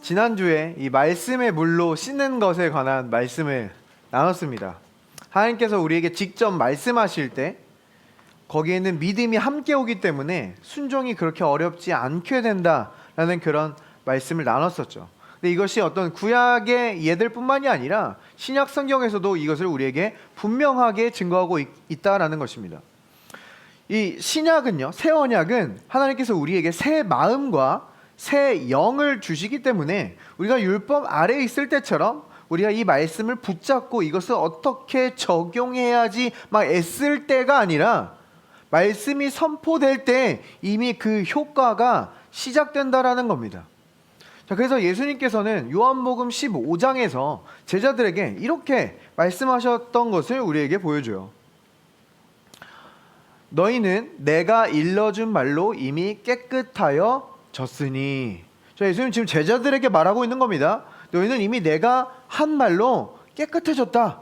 지난주에 이 말씀의 물로 씻는 것에 관한 말씀을 나눴습니다. 하나님께서 우리에게 직접 말씀하실 때 거기에는 믿음이 함께 오기 때문에 순종이 그렇게 어렵지 않게 된다라는 그런 말씀을 나눴었죠. 근데 이것이 어떤 구약의 예들뿐만이 아니라 신약 성경에서도 이것을 우리에게 분명하게 증거하고 있다라는 것입니다. 이 신약은요, 새 언약은 하나님께서 우리에게 새 마음과 새 영을 주시기 때문에 우리가 율법 아래에 있을 때처럼 우리가 이 말씀을 붙잡고 이것을 어떻게 적용해야지 막 애쓸 때가 아니라 말씀이 선포될 때 이미 그 효과가 시작된다라는 겁니다. 자, 그래서 예수님께서는 요한복음 15장에서 제자들에게 이렇게 말씀하셨던 것을 우리에게 보여줘요. 너희는 내가 일러준 말로 이미 깨끗하여 졌으니. 자, 예수님 지금 제자들에게 말하고 있는 겁니다. 너희는 이미 내가 한 말로 깨끗해졌다.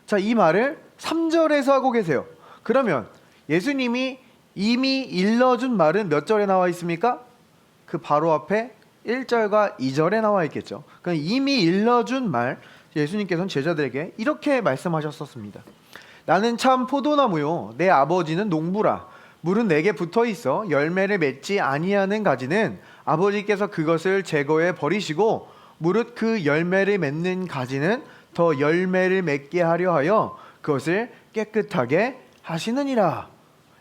자, 이 말을 3절에서 하고 계세요. 그러면 예수님이 이미 일러준 말은 몇 절에 나와 있습니까? 그 바로 앞에 1절과 2절에 나와 있겠죠. 그럼 이미 일러준 말, 예수님께서는 제자들에게 이렇게 말씀하셨었습니다. 나는 참 포도나무요 내 아버지는 농부라. 물은 내게 붙어 있어 열매를 맺지 아니하는 가지는 아버지께서 그것을 제거해 버리시고 무릇 그 열매를 맺는 가지는 더 열매를 맺게 하려 하여 그것을 깨끗하게 하시느니라.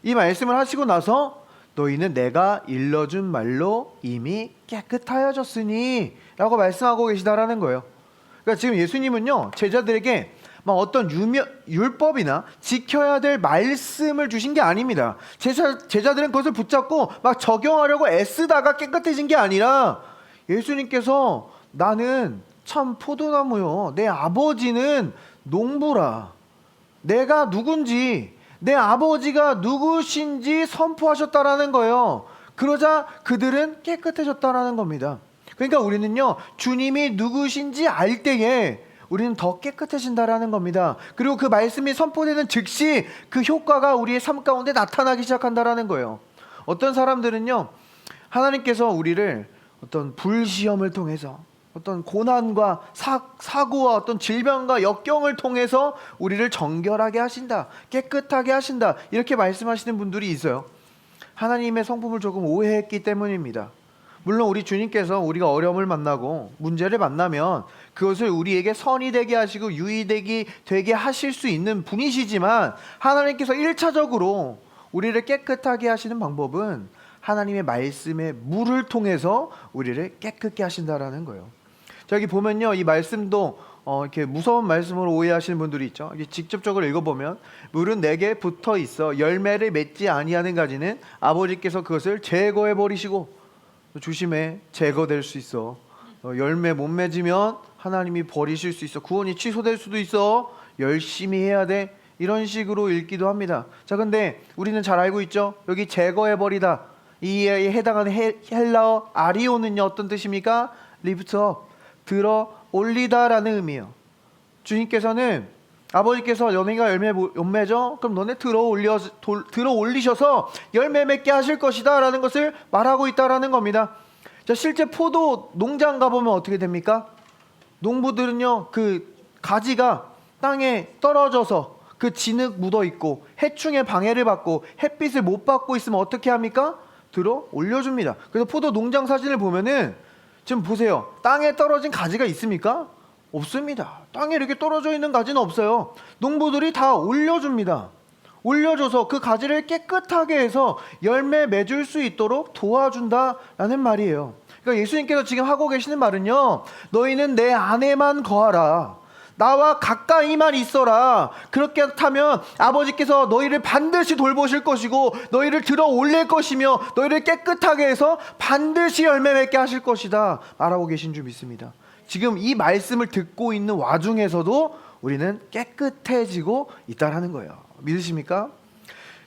이 말씀을 하시고 나서 너희는 내가 일러준 말로 이미 깨끗하여졌으니 라고 말씀하고 계시다라는 거예요. 그러니까 지금 예수님은요, 제자들에게 막 어떤 율법이나 지켜야 될 말씀을 주신 게 아닙니다. 제자들은 그것을 붙잡고 막 적용하려고 애쓰다가 깨끗해진 게 아니라 예수님께서 나는 참 포도나무요 내 아버지는 농부라. 내가 누군지, 내 아버지가 누구신지 선포하셨다라는 거예요. 그러자 그들은 깨끗해졌다라는 겁니다. 그러니까 우리는요, 주님이 누구신지 알 때에 우리는 더 깨끗해진다라는 겁니다. 그리고 그 말씀이 선포되는 즉시 그 효과가 우리의 삶 가운데 나타나기 시작한다라는 거예요. 어떤 사람들은요, 하나님께서 우리를 어떤 불시험을 통해서 어떤 고난과 사고와 어떤 질병과 역경을 통해서 우리를 정결하게 하신다, 깨끗하게 하신다, 이렇게 말씀하시는 분들이 있어요. 하나님의 성품을 조금 오해했기 때문입니다. 물론 우리 주님께서 우리가 어려움을 만나고 문제를 만나면 그것을 우리에게 선이 되게 하시고 되게 하실 수 있는 분이시지만, 하나님께서 1차적으로 우리를 깨끗하게 하시는 방법은 하나님의 말씀의 물을 통해서 우리를 깨끗게 하신다라는 거예요. 자, 여기 보면요, 이 말씀도 이렇게 무서운 말씀으로 오해하시는 분들이 있죠. 직접적으로 읽어보면 물은 내게 붙어 있어 열매를 맺지 아니하는 가지는 아버지께서 그것을 제거해 버리시고. 조심해, 제거될 수 있어. 열매 못 맺으면 하나님이 버리실 수 있어. 구원이 취소될 수도 있어. 열심히 해야 돼. 이런 식으로 읽기도 합니다. 자, 근데 우리는 잘 알고 있죠. 여기 제거해 버리다, 이에 해당하는 헬라어 아리오는요, 어떤 뜻입니까? lift up, 들어 올리다라는 의미예요. 주님께서는 아버지께서 너네가 열매 못 맺어? 그럼 너네 들어 올리셔서 열매 맺게 하실 것이다 라는 것을 말하고 있다라는 겁니다. 자, 실제 포도 농장 가보면 어떻게 됩니까? 농부들은요, 그 가지가 땅에 떨어져서 그 진흙 묻어 있고 해충의 방해를 받고 햇빛을 못 받고 있으면 어떻게 합니까? 들어 올려줍니다. 그래서 포도 농장 사진을 보면은 지금 보세요. 땅에 떨어진 가지가 있습니까? 없습니다. 땅에 이렇게 떨어져 있는 가지는 없어요. 농부들이 다 올려줍니다. 올려줘서 그 가지를 깨끗하게 해서 열매 맺을 수 있도록 도와준다라는 말이에요. 그러니까 예수님께서 지금 하고 계시는 말은요, 너희는 내 안에만 거하라, 나와 가까이만 있어라. 그렇게 하면 아버지께서 너희를 반드시 돌보실 것이고 너희를 들어 올릴 것이며 너희를 깨끗하게 해서 반드시 열매 맺게 하실 것이다 말하고 계신 줄 믿습니다. 지금 이 말씀을 듣고 있는 와중에서도 우리는 깨끗해지고 있다라는 거예요. 믿으십니까?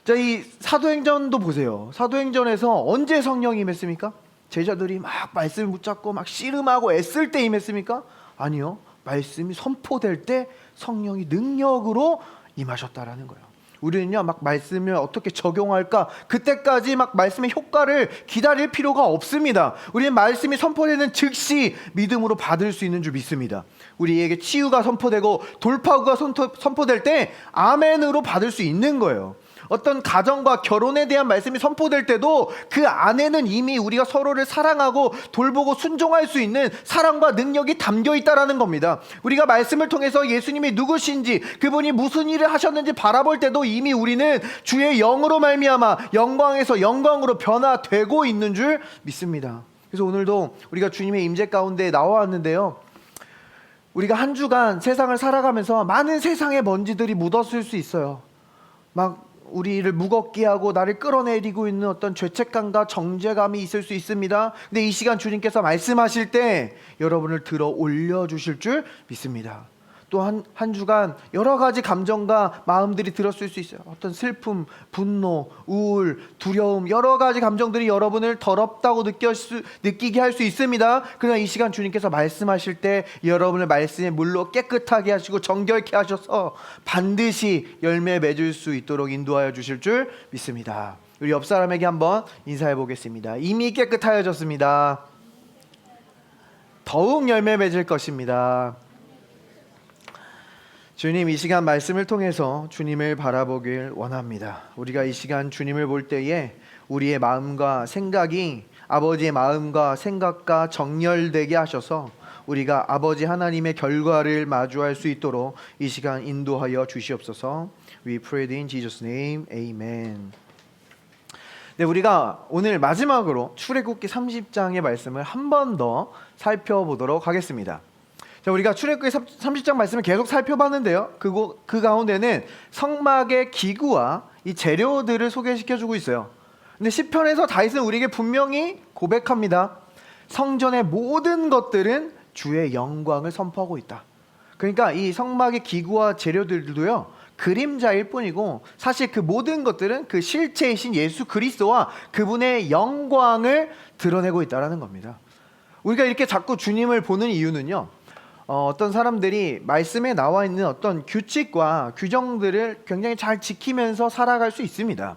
자, 이 사도행전도 보세요. 사도행전에서 언제 성령이 임했습니까? 제자들이 막 말씀을 붙잡고 막 씨름하고 애쓸 때 임했습니까? 아니요. 말씀이 선포될 때 성령이 능력으로 임하셨다라는 거예요. 우리는요 막 말씀을 어떻게 적용할까 그때까지 막 말씀의 효과를 기다릴 필요가 없습니다. 우리는 말씀이 선포되는 즉시 믿음으로 받을 수 있는 줄 믿습니다. 우리에게 치유가 선포되고 돌파구가 선포될 때 아멘으로 받을 수 있는 거예요. 어떤 가정과 결혼에 대한 말씀이 선포될 때도 그 안에는 이미 우리가 서로를 사랑하고 돌보고 순종할 수 있는 사랑과 능력이 담겨 있다라는 겁니다. 우리가 말씀을 통해서 예수님이 누구신지 그분이 무슨 일을 하셨는지 바라볼 때도 이미 우리는 주의 영으로 말미암아 영광에서 영광으로 변화되고 있는 줄 믿습니다. 그래서 오늘도 우리가 주님의 임재 가운데 나와왔는데요, 우리가 한 주간 세상을 살아가면서 많은 세상의 먼지들이 묻었을 수 있어요. 막 우리를 무겁게 하고 나를 끌어내리고 있는 어떤 죄책감과 정죄감이 있을 수 있습니다. 근데 이 시간 주님께서 말씀하실 때 여러분을 들어 올려주실 줄 믿습니다. 또 한 주간 여러 가지 감정과 마음들이 들었을 수 있어요. 어떤 슬픔, 분노, 우울, 두려움, 여러 가지 감정들이 여러분을 더럽다고 느끼게 할 수 있습니다. 그러나 이 시간 주님께서 말씀하실 때 여러분을 말씀의 물로 깨끗하게 하시고 정결케 하셔서 반드시 열매 맺을 수 있도록 인도하여 주실 줄 믿습니다. 우리 옆 사람에게 한번 인사해 보겠습니다. 이미 깨끗하여졌습니다. 더욱 열매 맺을 것입니다. 주님, 이 시간 말씀을 통해서 주님을 바라보길 원합니다. 우리가 이 시간 주님을 볼 때에 우리의 마음과 생각이 아버지의 마음과 생각과 정렬되게 하셔서 우리가 아버지 하나님의 결과를 마주할 수 있도록 이 시간 인도하여 주시옵소서. We pray in Jesus' name, Amen. 네, 우리가 오늘 마지막으로 출애굽기 30장의 말씀을 한 번 더 살펴보도록 하겠습니다. 자, 우리가 출애굽기 30장 말씀을 계속 살펴봤는데요, 그 가운데는 성막의 기구와 이 재료들을 소개시켜주고 있어요. 근데 시편에서 다윗은 우리에게 분명히 고백합니다. 성전의 모든 것들은 주의 영광을 선포하고 있다. 그러니까 이 성막의 기구와 재료들도요, 그림자일 뿐이고 사실 그 모든 것들은 그 실체이신 예수 그리스도와 그분의 영광을 드러내고 있다는 겁니다. 우리가 이렇게 자꾸 주님을 보는 이유는요, 어떤 사람들이 말씀에 나와 있는 어떤 규칙과 규정들을 굉장히 잘 지키면서 살아갈 수 있습니다.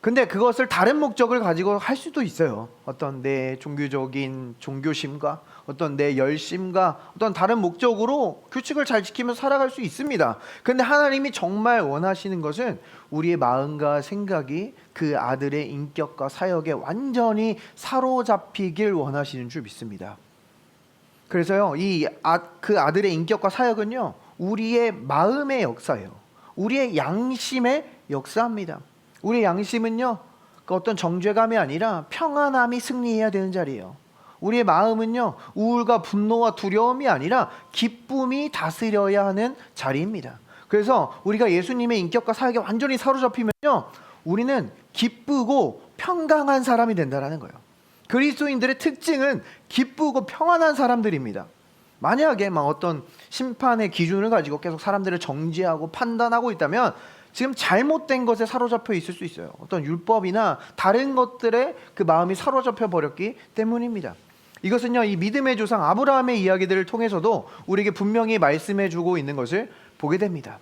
근데 그것을 다른 목적을 가지고 할 수도 있어요. 어떤 내 종교적인 종교심과 어떤 내 열심과 어떤 다른 목적으로 규칙을 잘 지키면서 살아갈 수 있습니다. 근데 하나님이 정말 원하시는 것은 우리의 마음과 생각이 그 아들의 인격과 사역에 완전히 사로잡히길 원하시는 줄 믿습니다. 그래서요, 그 아들의 인격과 사역은요, 우리의 마음의 역사예요. 우리의 양심의 역사입니다. 우리의 양심은요, 그 어떤 정죄감이 아니라 평안함이 승리해야 되는 자리예요. 우리의 마음은요, 우울과 분노와 두려움이 아니라 기쁨이 다스려야 하는 자리입니다. 그래서 우리가 예수님의 인격과 사역에 완전히 사로잡히면요, 우리는 기쁘고 평강한 사람이 된다는 거예요. 그리스도인들의 특징은 기쁘고 평안한 사람들입니다. 만약에 막 어떤 심판의 기준을 가지고 계속 사람들을 정죄하고 판단하고 있다면 지금 잘못된 것에 사로잡혀 있을 수 있어요. 어떤 율법이나 다른 것들에 그 마음이 사로잡혀 버렸기 때문입니다. 이것은요, 이 믿음의 조상 아브라함의 이야기들을 통해서도 우리에게 분명히 말씀해 주고 있는 것을 보게 됩니다.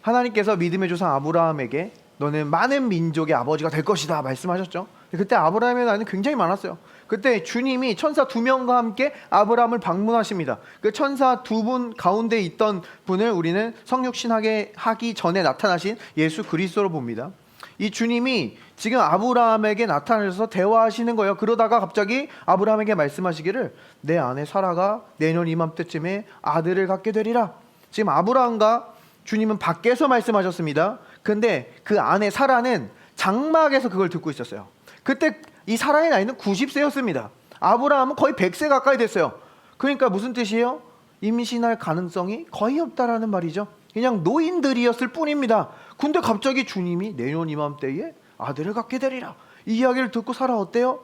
하나님께서 믿음의 조상 아브라함에게 너는 많은 민족의 아버지가 될 것이다 말씀하셨죠. 그때 아브라함의 나이는 굉장히 많았어요. 그때 주님이 천사 2명과 함께 아브라함을 방문하십니다. 그 천사 2분 가운데 있던 분을 우리는 성육신하기 전에 나타나신 예수 그리스도로 봅니다. 이 주님이 지금 아브라함에게 나타나셔서 대화하시는 거예요. 그러다가 갑자기 아브라함에게 말씀하시기를 내 아내 사라가 내년 이맘때쯤에 아들을 갖게 되리라. 지금 아브라함과 주님은 밖에서 말씀하셨습니다. 근데 그 아내 사라는 장막에서 그걸 듣고 있었어요. 그때 이 사라의 나이는 90세였습니다. 아브라함은 거의 100세 가까이 됐어요. 그러니까 무슨 뜻이에요? 임신할 가능성이 거의 없다라는 말이죠. 그냥 노인들이었을 뿐입니다. 근데 갑자기 주님이 내년 이맘때에 아들을 갖게 되리라. 이 이야기를 듣고 사라 어때요?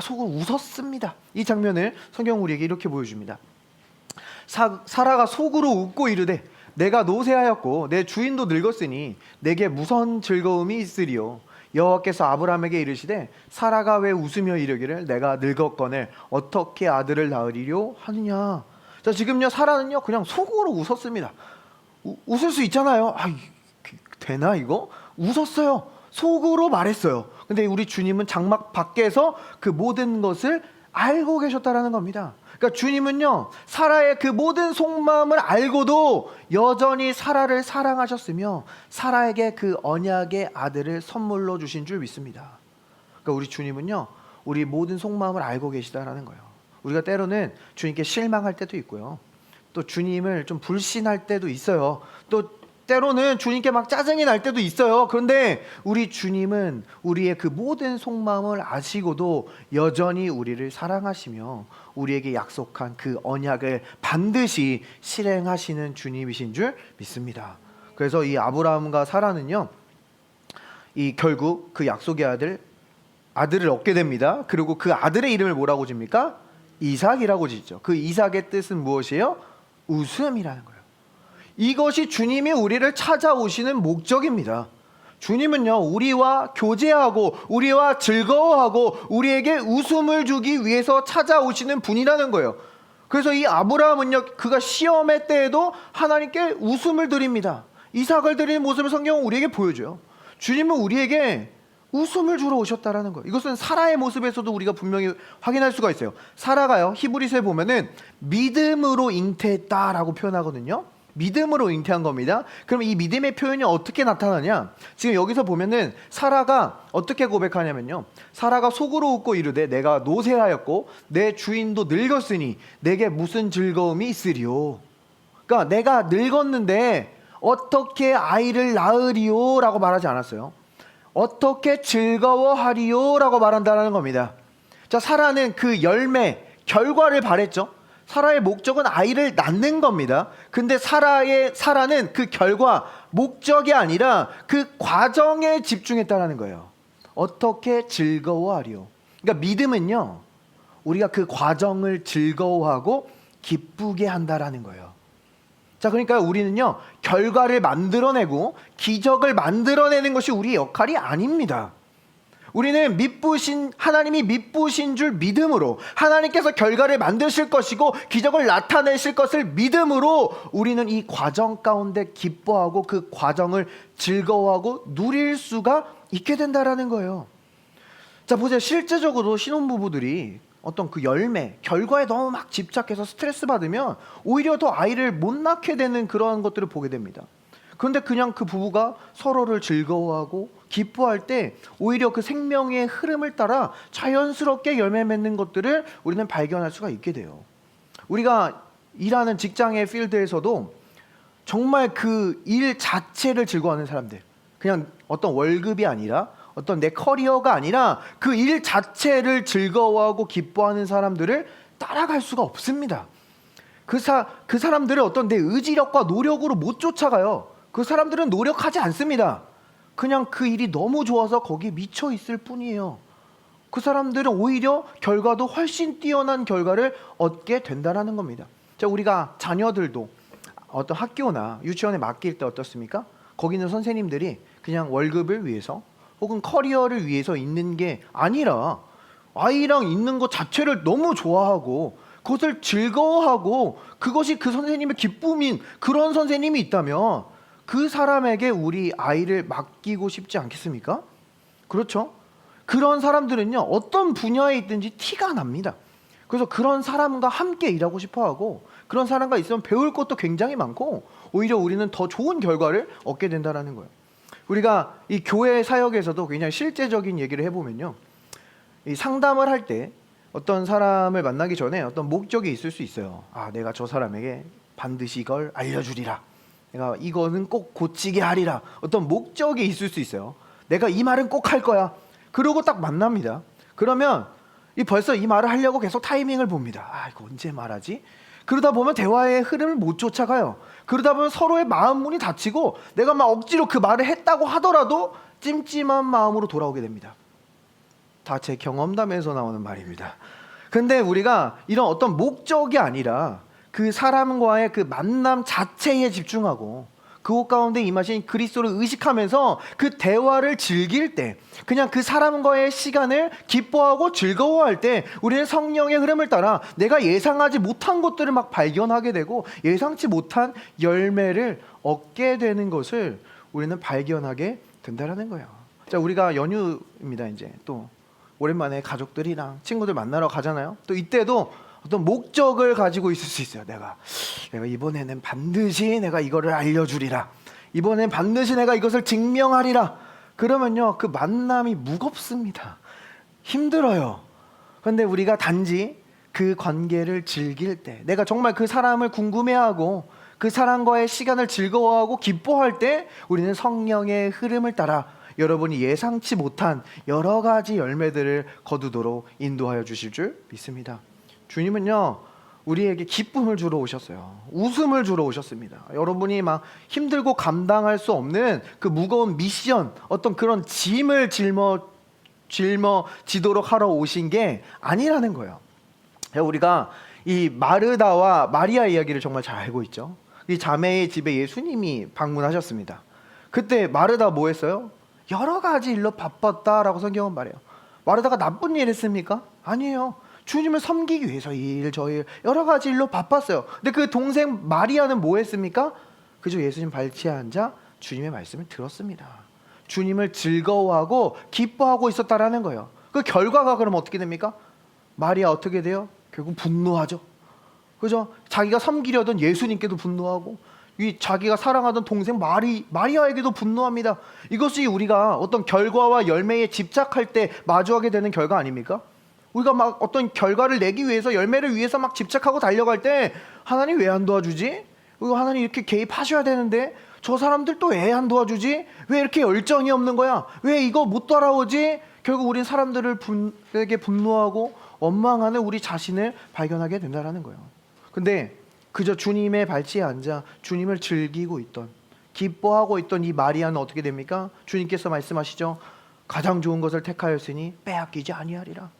속으로 웃었습니다. 이 장면을 성경 우리에게 이렇게 보여줍니다. 사라가 속으로 웃고 이르되 내가 노쇠하였고 내 주인도 늙었으니 내게 무슨 즐거움이 있으리요. 여호와께서 아브라함에게 이르시되 사라가 왜 웃으며 이르기를 내가 늙었거늘 어떻게 아들을 낳으리려 하느냐. 자, 지금요 사라는요 그냥 속으로 웃었습니다. 웃을 수 있잖아요. 되나 이거? 웃었어요. 속으로 말했어요. 근데 우리 주님은 장막 밖에서 그 모든 것을 알고 계셨다라는 겁니다. 그러니까 주님은요, 사라의 그 모든 속마음을 알고도 여전히 사라를 사랑하셨으며 사라에게 그 언약의 아들을 선물로 주신 줄 믿습니다. 그러니까 우리 주님은요, 우리 모든 속마음을 알고 계시다라는 거예요. 우리가 때로는 주님께 실망할 때도 있고요, 또 주님을 좀 불신할 때도 있어요. 또 때로는 주님께 막 짜증이 날 때도 있어요. 그런데 우리 주님은 우리의 그 모든 속마음을 아시고도 여전히 우리를 사랑하시며 우리에게 약속한 그 언약을 반드시 실행하시는 주님이신 줄 믿습니다. 그래서 이 아브라함과 사라는요, 이 결국 그 약속의 아들을 얻게 됩니다. 그리고 그 아들의 이름을 뭐라고 집니까? 이삭이라고 짓죠. 그 이삭의 뜻은 무엇이에요? 웃음이라는 거예요. 이것이 주님이 우리를 찾아오시는 목적입니다. 주님은요, 우리와 교제하고 우리와 즐거워하고 우리에게 웃음을 주기 위해서 찾아오시는 분이라는 거예요. 그래서 이 아브라함은요, 그가 시험의 때에도 하나님께 웃음을 드립니다. 이삭을 드리는 모습을 성경은 우리에게 보여줘요. 주님은 우리에게 웃음을 주러 오셨다라는 거예요. 이것은 사라의 모습에서도 우리가 분명히 확인할 수가 있어요. 사라가요, 히브리서에 보면은 믿음으로 잉태했다라고 표현하거든요. 믿음으로 잉태한 겁니다. 그럼 이 믿음의 표현이 어떻게 나타나냐? 지금 여기서 보면은 사라가 어떻게 고백하냐면요, 사라가 속으로 웃고 이르되 내가 노쇠하였고 내 주인도 늙었으니 내게 무슨 즐거움이 있으리요. 그러니까 내가 늙었는데 어떻게 아이를 낳으리요? 라고 말하지 않았어요. 어떻게 즐거워하리요? 라고 말한다는 겁니다. 자, 사라는 그 열매, 결과를 바랬죠. 사라의 목적은 아이를 낳는 겁니다. 근데 사라는 그 결과, 목적이 아니라 그 과정에 집중했다는 거예요. 어떻게 즐거워하리요. 그러니까 믿음은요, 우리가 그 과정을 즐거워하고 기쁘게 한다라는 거예요. 자, 그러니까 우리는요, 결과를 만들어내고 기적을 만들어내는 것이 우리의 역할이 아닙니다. 우리는 하나님이 미쁘신 줄 믿음으로, 하나님께서 결과를 만드실 것이고 기적을 나타내실 것을 믿음으로 우리는 이 과정 가운데 기뻐하고 그 과정을 즐거워하고 누릴 수가 있게 된다라는 거예요. 자, 보세요. 실제적으로 신혼부부들이 어떤 그 열매, 결과에 너무 막 집착해서 스트레스 받으면 오히려 더 아이를 못 낳게 되는 그런 것들을 보게 됩니다. 그런데 그냥 그 부부가 서로를 즐거워하고 기뻐할 때 오히려 그 생명의 흐름을 따라 자연스럽게 열매 맺는 것들을 우리는 발견할 수가 있게 돼요. 우리가 일하는 직장의 필드에서도 정말 그 일 자체를 즐거워하는 사람들, 그냥 어떤 월급이 아니라 어떤 내 커리어가 아니라 그 일 자체를 즐거워하고 기뻐하는 사람들을 따라갈 수가 없습니다. 그 사람들을 어떤 내 의지력과 노력으로 못 쫓아가요. 그 사람들은 노력하지 않습니다. 그냥 그 일이 너무 좋아서 거기에 미쳐 있을 뿐이에요. 그 사람들은 오히려 결과도 훨씬 뛰어난 결과를 얻게 된다는 겁니다. 자, 우리가 자녀들도 어떤 학교나 유치원에 맡길 때 어떻습니까? 거기 있는 선생님들이 그냥 월급을 위해서 혹은 커리어를 위해서 있는 게 아니라 아이랑 있는 것 자체를 너무 좋아하고 그것을 즐거워하고 그것이 그 선생님의 기쁨인 그런 선생님이 있다면 그 사람에게 우리 아이를 맡기고 싶지 않겠습니까? 그렇죠? 그런 사람들은요, 어떤 분야에 있든지 티가 납니다. 그래서 그런 사람과 함께 일하고 싶어하고 그런 사람과 있으면 배울 것도 굉장히 많고 오히려 우리는 더 좋은 결과를 얻게 된다는 거예요. 우리가 이 교회 사역에서도 굉장히 실제적인 얘기를 해보면요, 이 상담을 할 때 어떤 사람을 만나기 전에 어떤 목적이 있을 수 있어요. 아, 내가 저 사람에게 반드시 이걸 알려주리라, 내가 이거는 꼭 고치게 하리라, 어떤 목적이 있을 수 있어요. 내가 이 말은 꼭 할 거야. 그러고 딱 만납니다. 그러면 벌써 이 말을 하려고 계속 타이밍을 봅니다. 아, 이거 언제 말하지? 그러다 보면 대화의 흐름을 못 쫓아가요. 그러다 보면 서로의 마음 문이 닫히고 내가 막 억지로 그 말을 했다고 하더라도 찜찜한 마음으로 돌아오게 됩니다. 다 제 경험담에서 나오는 말입니다. 근데 우리가 이런 어떤 목적이 아니라 그 사람과의 그 만남 자체에 집중하고 그곳 가운데 임하신 그리스도를 의식하면서 그 대화를 즐길 때, 그냥 그 사람과의 시간을 기뻐하고 즐거워할 때 우리는 성령의 흐름을 따라 내가 예상하지 못한 것들을 막 발견하게 되고 예상치 못한 열매를 얻게 되는 것을 우리는 발견하게 된다라는 거예요. 자, 우리가 연휴입니다. 이제 또 오랜만에 가족들이랑 친구들 만나러 가잖아요. 또 이때도 어떤 목적을 가지고 있을 수 있어요. 내가 이번에는 반드시 내가 이거를 알려주리라. 이번엔 반드시 내가 이것을 증명하리라. 그러면요, 그 만남이 무겁습니다. 힘들어요. 그런데 우리가 단지 그 관계를 즐길 때, 내가 정말 그 사람을 궁금해하고 그 사람과의 시간을 즐거워하고 기뻐할 때 우리는 성령의 흐름을 따라 여러분이 예상치 못한 여러 가지 열매들을 거두도록 인도하여 주실 줄 믿습니다. 주님은요, 우리에게 기쁨을 주러 오셨어요. 웃음을 주러 오셨습니다. 여러분이 막 힘들고 감당할 수 없는 그 무거운 미션, 어떤 그런 짐을 짊어지도록 하러 오신 게 아니라는 거예요. 우리가 이 마르다와 마리아 이야기를 정말 잘 알고 있죠. 이 자매의 집에 예수님이 방문하셨습니다. 그때 마르다 뭐 했어요? 여러 가지 일로 바빴다라고 성경은 말해요. 마르다가 나쁜 일 했습니까? 아니에요. 주님을 섬기기 위해서 이 일 저 일 여러 가지 일로 바빴어요. 근데 그 동생 마리아는 뭐 했습니까? 그저 예수님 발치에 앉아 주님의 말씀을 들었습니다. 주님을 즐거워하고 기뻐하고 있었다라는 거예요. 그 결과가 그럼 어떻게 됩니까? 마리아 어떻게 돼요? 결국 분노하죠. 그죠? 자기가 섬기려던 예수님께도 분노하고 이 자기가 사랑하던 동생 마리아에게도 분노합니다. 이것이 우리가 어떤 결과와 열매에 집착할 때 마주하게 되는 결과 아닙니까? 우리가 막 어떤 결과를 내기 위해서 열매를 위해서 막 집착하고 달려갈 때 하나님 왜 안 도와주지? 하나님 이렇게 개입하셔야 되는데 저 사람들 또 왜 안 도와주지? 왜 이렇게 열정이 없는 거야? 왜 이거 못 따라오지? 결국 우린 사람들에게 분노하고 원망하는 우리 자신을 발견하게 된다는 거예요. 근데 그저 주님의 발치에 앉아 주님을 즐기고 있던, 기뻐하고 있던 이 마리아는 어떻게 됩니까? 주님께서 말씀하시죠. 가장 좋은 것을 택하였으니 빼앗기지 아니하리라.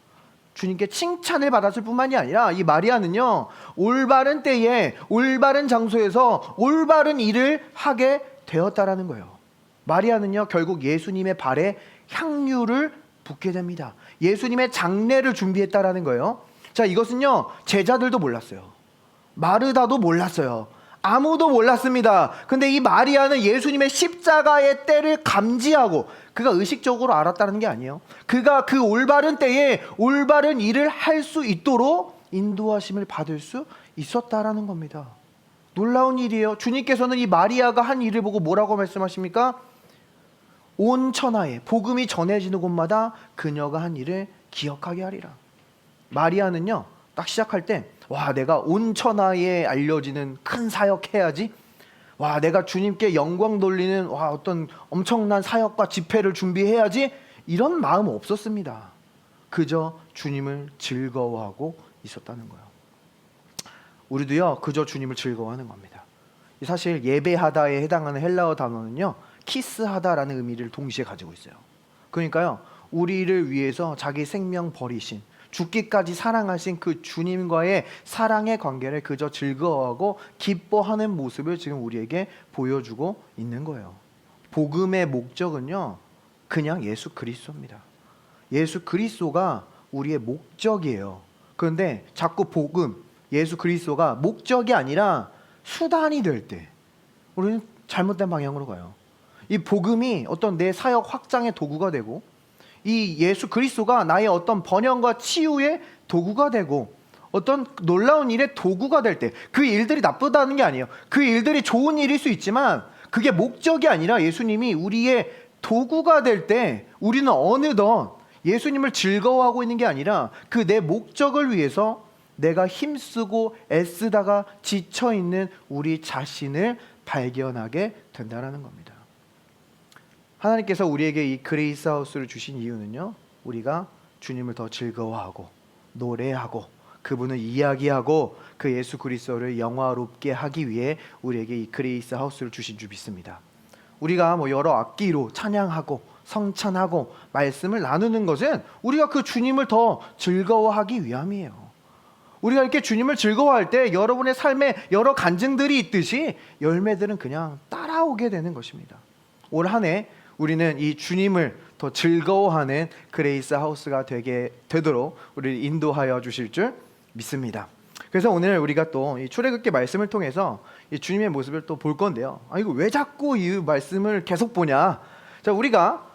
주님께 칭찬을 받았을 뿐만이 아니라 이 마리아는요, 올바른 때에 올바른 장소에서 올바른 일을 하게 되었다라는 거예요. 마리아는요, 결국 예수님의 발에 향유를 붓게 됩니다. 예수님의 장례를 준비했다라는 거예요. 자, 이것은요, 제자들도 몰랐어요. 마르다도 몰랐어요. 아무도 몰랐습니다. 근데 이 마리아는 예수님의 십자가의 때를 감지하고, 그가 의식적으로 알았다는 게 아니에요. 그가 그 올바른 때에 올바른 일을 할 수 있도록 인도하심을 받을 수 있었다라는 겁니다. 놀라운 일이에요. 주님께서는 이 마리아가 한 일을 보고 뭐라고 말씀하십니까? 온 천하에 복음이 전해지는 곳마다 그녀가 한 일을 기억하게 하리라. 마리아는요, 딱 시작할 때 내가 온 천하에 알려지는 큰 사역 해야지. 내가 주님께 영광 돌리는 어떤 엄청난 사역과 집회를 준비해야지. 이런 마음 없었습니다. 그저 주님을 즐거워하고 있었다는 거예요. 우리도요, 그저 주님을 즐거워하는 겁니다. 사실 예배하다에 해당하는 헬라어 단어는요, 키스하다라는 의미를 동시에 가지고 있어요. 그러니까요, 우리를 위해서 자기 생명 버리신, 죽기까지 사랑하신 그 주님과의 사랑의 관계를 그저 즐거워하고 기뻐하는 모습을 지금 우리에게 보여주고 있는 거예요. 복음의 목적은요, 그냥 예수 그리스도입니다. 예수 그리스도가 우리의 목적이에요. 그런데 자꾸 복음, 예수 그리스도가 목적이 아니라 수단이 될 때 우리는 잘못된 방향으로 가요. 이 복음이 어떤 내 사역 확장의 도구가 되고, 이 예수 그리스도가 나의 어떤 번영과 치유의 도구가 되고, 어떤 놀라운 일의 도구가 될 때, 그 일들이 나쁘다는 게 아니에요. 그 일들이 좋은 일일 수 있지만 그게 목적이 아니라 예수님이 우리의 도구가 될 때 우리는 어느덧 예수님을 즐거워하고 있는 게 아니라 그 내 목적을 위해서 내가 힘쓰고 애쓰다가 지쳐있는 우리 자신을 발견하게 된다는 겁니다. 하나님께서 우리에게 이 그레이스 하우스를 주신 이유는요, 우리가 주님을 더 즐거워하고 노래하고 그분을 이야기하고 그 예수 그리스도를 영화롭게 하기 위해 우리에게 이 그레이스 하우스를 주신 줄 믿습니다. 우리가 여러 악기로 찬양하고 성찬하고 말씀을 나누는 것은 우리가 그 주님을 더 즐거워하기 위함이에요. 우리가 이렇게 주님을 즐거워할 때 여러분의 삶에 여러 간증들이 있듯이 열매들은 그냥 따라오게 되는 것입니다. 올 한 해 우리는 이 주님을 더 즐거워하는 그레이스 하우스가 되도록 우리를 인도하여 주실 줄 믿습니다. 그래서 오늘 우리가 또 이 출애굽기 말씀을 통해서 이 주님의 모습을 또 볼 건데요. 이거 왜 자꾸 이 말씀을 계속 보냐? 자, 우리가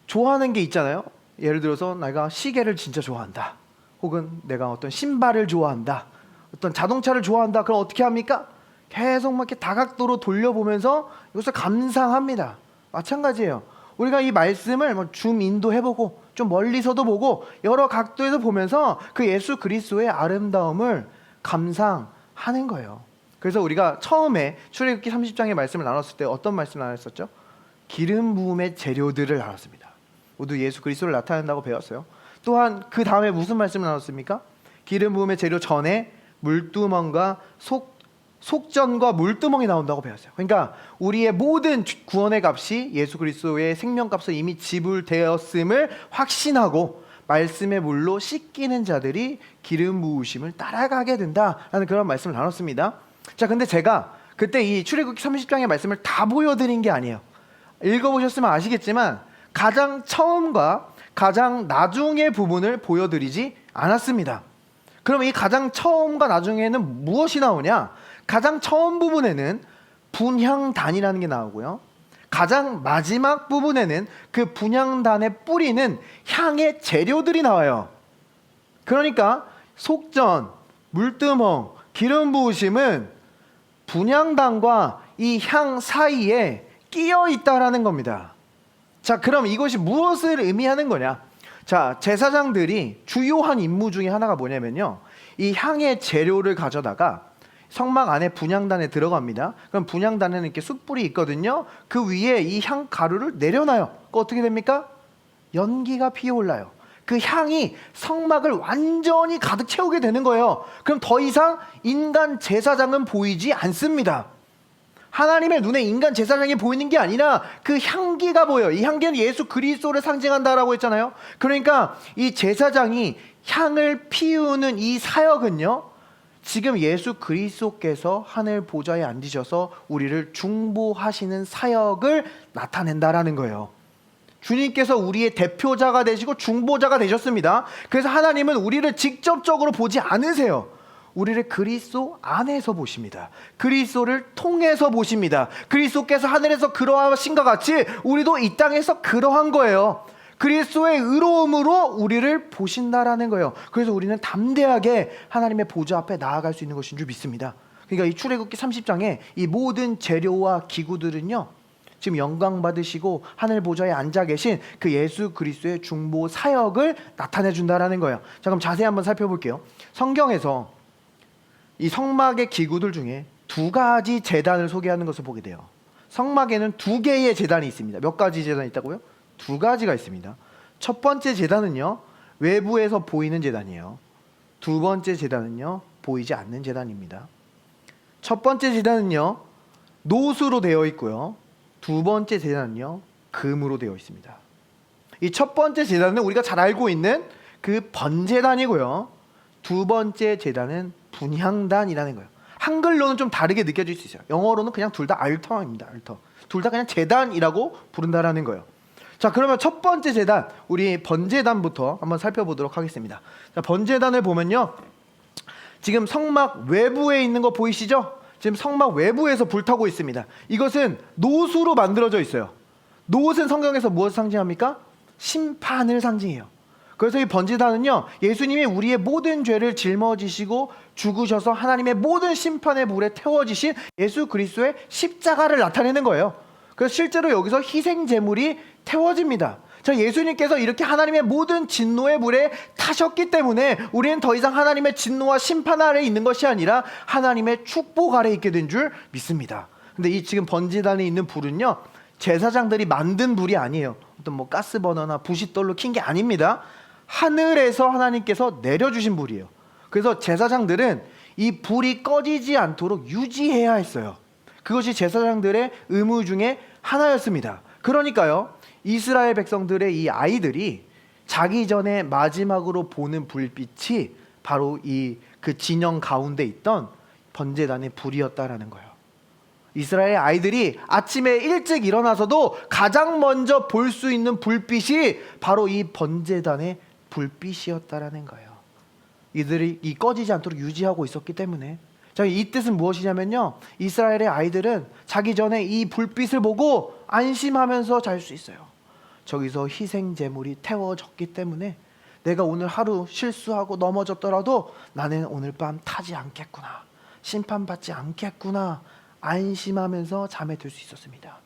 좋아하는 게 있잖아요. 예를 들어서 내가 시계를 진짜 좋아한다. 혹은 내가 어떤 신발을 좋아한다. 어떤 자동차를 좋아한다. 그럼 어떻게 합니까? 계속 막 이렇게 다각도로 돌려보면서 이것을 감상합니다. 마찬가지예요. 우리가 이 말씀을 줌 인도 해보고 좀 멀리서도 보고 여러 각도에서 보면서 그 예수 그리스도의 아름다움을 감상하는 거예요. 그래서 우리가 처음에 출애굽기 30장의 말씀을 나눴을 때 어떤 말씀을 나눴었죠? 기름 부음의 재료들을 나눴습니다. 모두 예수 그리스도를 나타낸다고 배웠어요. 또한 그 다음에 무슨 말씀을 나눴습니까? 기름 부음의 재료 전에 물두멍과 속전과 물두멍이 나온다고 배웠어요. 그러니까 우리의 모든 구원의 값이 예수 그리스도의 생명값을 이미 지불되었음을 확신하고 말씀의 물로 씻기는 자들이 기름 부으심을 따라가게 된다라는 그런 말씀을 나눴습니다. 자, 근데 제가 그때 이 출애굽기 30장의 말씀을 다 보여드린 게 아니에요. 읽어보셨으면 아시겠지만 가장 처음과 가장 나중의 부분을 보여드리지 않았습니다. 그럼 이 가장 처음과 나중에는 무엇이 나오냐? 가장 처음 부분에는 분향단이라는 게 나오고요. 가장 마지막 부분에는 그 분향단의 뿌리는 향의 재료들이 나와요. 그러니까 속전, 물두멍, 기름 부으심은 분향단과 이 향 사이에 끼어 있다라는 겁니다. 자, 그럼 이것이 무엇을 의미하는 거냐? 자, 제사장들이 주요한 임무 중에 하나가 뭐냐면요, 이 향의 재료를 가져다가 성막 안에 분향단에 들어갑니다. 그럼 분향단에는 이렇게 숯불이 있거든요. 그 위에 이 향 가루를 내려놔요. 그 어떻게 됩니까? 연기가 피어올라요. 그 향이 성막을 완전히 가득 채우게 되는 거예요. 그럼 더 이상 인간 제사장은 보이지 않습니다. 하나님의 눈에 인간 제사장이 보이는 게 아니라 그 향기가 보여요. 이 향기는 예수 그리스도를 상징한다라고 했잖아요. 그러니까 이 제사장이 향을 피우는 이 사역은요, 지금 예수 그리스도께서 하늘 보좌에 앉으셔서 우리를 중보하시는 사역을 나타낸다라는 거예요. 주님께서 우리의 대표자가 되시고 중보자가 되셨습니다. 그래서 하나님은 우리를 직접적으로 보지 않으세요. 우리를 그리스도 안에서 보십니다. 그리스도를 통해서 보십니다. 그리스도께서 하늘에서 그러하신 것 같이 우리도 이 땅에서 그러한 거예요. 그리스도의 의로움으로 우리를 보신다라는 거예요. 그래서 우리는 담대하게 하나님의 보좌 앞에 나아갈 수 있는 것인 줄 믿습니다. 그러니까 이 출애굽기 30장에 이 모든 재료와 기구들은요, 지금 영광 받으시고 하늘 보좌에 앉아 계신 그 예수 그리스도의 중보 사역을 나타내 준다라는 거예요. 자, 그럼 자세히 한번 살펴볼게요. 성경에서 이 성막의 기구들 중에 두 가지 제단을 소개하는 것을 보게 돼요. 성막에는 두 개의 제단이 있습니다. 몇 가지 제단이 있다고요? 두 가지가 있습니다. 첫 번째 제단은요, 외부에서 보이는 제단이에요. 두 번째 제단은요, 보이지 않는 제단입니다. 첫 번째 제단은요, 노수로 되어 있고요. 두 번째 제단은요, 금으로 되어 있습니다. 이 첫 번째 제단은 우리가 잘 알고 있는 그 번제단이고요. 두 번째 제단은 분향단이라는 거예요. 한글로는 좀 다르게 느껴질 수 있어요. 영어로는 그냥 둘 다 알터입니다. 알터. 둘 다 그냥 제단이라고 부른다라는 거예요. 자, 그러면 첫 번째 제단, 우리 번제단부터 한번 살펴보도록 하겠습니다. 자, 번제단을 보면요, 지금 성막 외부에 있는 거 보이시죠? 지금 성막 외부에서 불타고 있습니다. 이것은 노수로 만들어져 있어요. 노옷은 성경에서 무엇을 상징합니까? 심판을 상징해요. 그래서 이 번제단은요, 예수님이 우리의 모든 죄를 짊어지시고 죽으셔서 하나님의 모든 심판의 불에 태워지신 예수 그리스도의 십자가를 나타내는 거예요. 그래서 실제로 여기서 희생 제물이 태워집니다. 자, 예수님께서 이렇게 하나님의 모든 진노의 불에 타셨기 때문에 우리는 더 이상 하나님의 진노와 심판 아래에 있는 것이 아니라 하나님의 축복 아래에 있게 된 줄 믿습니다. 근데 이 지금 번제단에 있는 불은요, 제사장들이 만든 불이 아니에요. 어떤 뭐 가스버너나 부싯돌로 킨 게 아닙니다. 하늘에서 하나님께서 내려주신 불이에요. 그래서 제사장들은 이 불이 꺼지지 않도록 유지해야 했어요. 그것이 제사장들의 의무 중에 하나였습니다. 그러니까요, 이스라엘 백성들의 이 아이들이 자기 전에 마지막으로 보는 불빛이 바로 이 그 진영 가운데 있던 번제단의 불이었다라는 거예요. 이스라엘 아이들이 아침에 일찍 일어나서도 가장 먼저 볼 수 있는 불빛이 바로 이 번제단의 불빛이었다라는 거예요. 이들이 이 꺼지지 않도록 유지하고 있었기 때문에. 자, 이 뜻은 무엇이냐면요, 이스라엘의 아이들은 자기 전에 이 불빛을 보고 안심하면서 잘 수 있어요. 저기서 희생 제물이 태워졌기 때문에 내가 오늘 하루 실수하고 넘어졌더라도 나는 오늘 밤 타지 않겠구나, 심판받지 않겠구나, 안심하면서 잠에 들 수 있었습니다.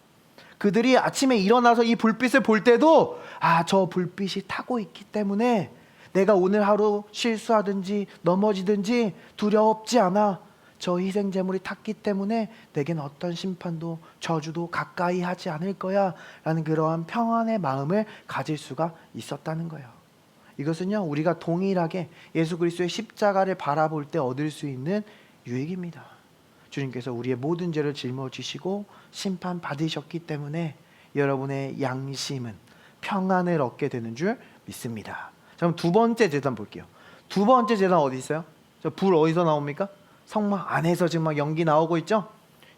그들이 아침에 일어나서 이 불빛을 볼 때도 저 불빛이 타고 있기 때문에 내가 오늘 하루 실수하든지 넘어지든지 두렵지 않아. 저 희생 제물이 탔기 때문에 내겐 어떤 심판도 저주도 가까이 하지 않을 거야 라는 그러한 평안의 마음을 가질 수가 있었다는 거예요. 이것은요, 우리가 동일하게 예수 그리스도의 십자가를 바라볼 때 얻을 수 있는 유익입니다. 주님께서 우리의 모든 죄를 짊어지시고 심판 받으셨기 때문에 여러분의 양심은 평안을 얻게 되는 줄 믿습니다. 자, 그럼 두 번째 제단 볼게요. 두 번째 제단 어디 있어요? 저 불 어디서 나옵니까? 성막 안에서 지금 막 연기 나오고 있죠?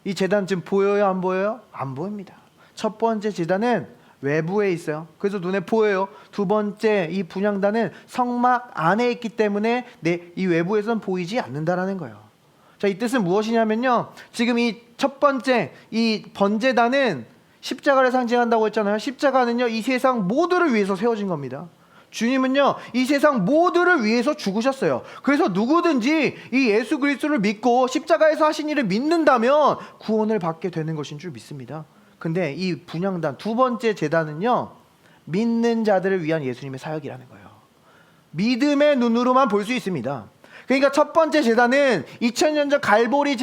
이 제단 지금 보여요, 안 보여요? 안 보입니다. 첫 번째 제단은 외부에 있어요. 그래서 눈에 보여요. 두 번째 이 분향단은 성막 안에 있기 때문에 이 외부에서는 보이지 않는다라는 거예요. 자, 이 뜻은 무엇이냐면요, 지금 이 첫 번째 이 번제단은 십자가를 상징한다고 했잖아요. 십자가는요, 이 세상 모두를 위해서 세워진 겁니다. 주님은요, 이 세상 모두를 위해서 죽으셨어요. 그래서 누구든지 이 예수 그리스도를 믿고 십자가에서 하신 일을 믿는다면 구원을 받게 되는 것인 줄 믿습니다. 근데 이 분향단 두 번째 제단은요, 믿는 자들을 위한 예수님의 사역이라는 거예요. 믿음의 눈으로만 볼 수 있습니다. 그러니까 첫 번째 제단은 2000년 전 갈보리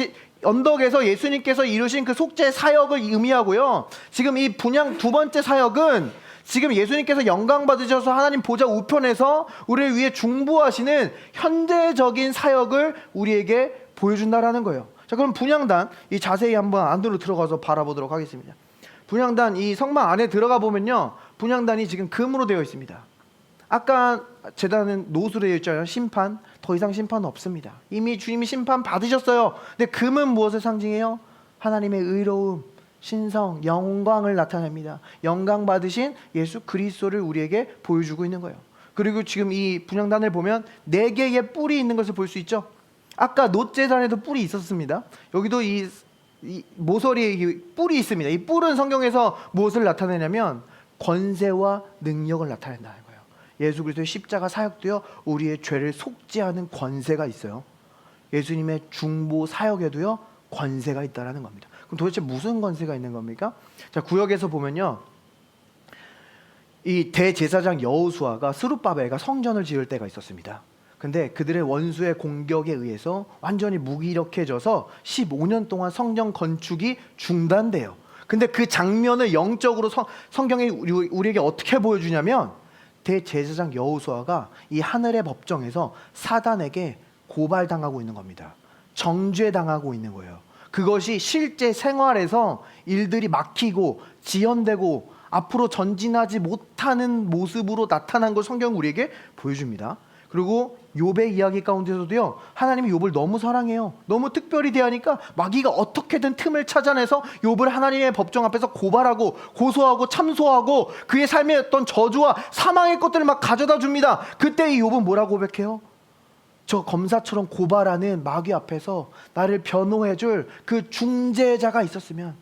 언덕에서 예수님께서 이루신 그 속죄 사역을 의미하고요, 지금 이 분향 두 번째 사역은 지금 예수님께서 영광 받으셔서 하나님 보좌 우편에서 우리를 위해 중보하시는 현재적인 사역을 우리에게 보여준다라는 거예요. 자, 그럼 분향단 이 자세히 한번 안으로 들어가서 바라보도록 하겠습니다. 분향단 이 성막 안에 들어가 보면요, 분향단이 지금 금으로 되어 있습니다. 아까 제단은 노수로 되어 있잖아요. 심판, 더 이상 심판은 없습니다. 이미 주님이 심판 받으셨어요. 근데 금은 무엇을 상징해요? 하나님의 의로움, 신성, 영광을 나타냅니다. 영광 받으신 예수 그리스도를 우리에게 보여주고 있는 거예요. 그리고 지금 이 분향단을 보면 4개의 뿔이 있는 것을 볼 수 있죠. 아까 놋제단에도 뿔이 있었습니다. 여기도 이 모서리에 뿔이 있습니다. 이 뿔은 성경에서 무엇을 나타내냐면 권세와 능력을 나타낸다는 거예요. 예수 그리스도의 십자가 사역도요, 우리의 죄를 속죄하는 권세가 있어요. 예수님의 중보 사역에도요, 권세가 있다라는 겁니다. 그럼 도대체 무슨 권세가 있는 겁니까? 자, 구역에서 보면요, 이 대제사장 여호수아가 스룹바벨가 성전을 지을 때가 있었습니다. 근데 그들의 원수의 공격에 의해서 완전히 무기력해져서 15년 동안 성전 건축이 중단돼요. 근데 그 장면을 영적으로 성경이 우리에게 어떻게 보여주냐면, 대제사장 여호수아가 이 하늘의 법정에서 사단에게 고발당하고 있는 겁니다. 정죄당하고 있는 거예요. 그것이 실제 생활에서 일들이 막히고 지연되고 앞으로 전진하지 못하는 모습으로 나타난 걸 성경은 우리에게 보여줍니다. 그리고 욥의 이야기 가운데서도요, 하나님이 욥을 너무 사랑해요. 너무 특별히 대하니까 마귀가 어떻게든 틈을 찾아내서 욥을 하나님의 법정 앞에서 고발하고 고소하고 참소하고 그의 삶에 어떤 저주와 사망의 것들을 막 가져다 줍니다. 그때 이 욥은 뭐라고 고백해요? 저 검사처럼 고발하는 마귀 앞에서 나를 변호해줄 그 중재자가 있었으면,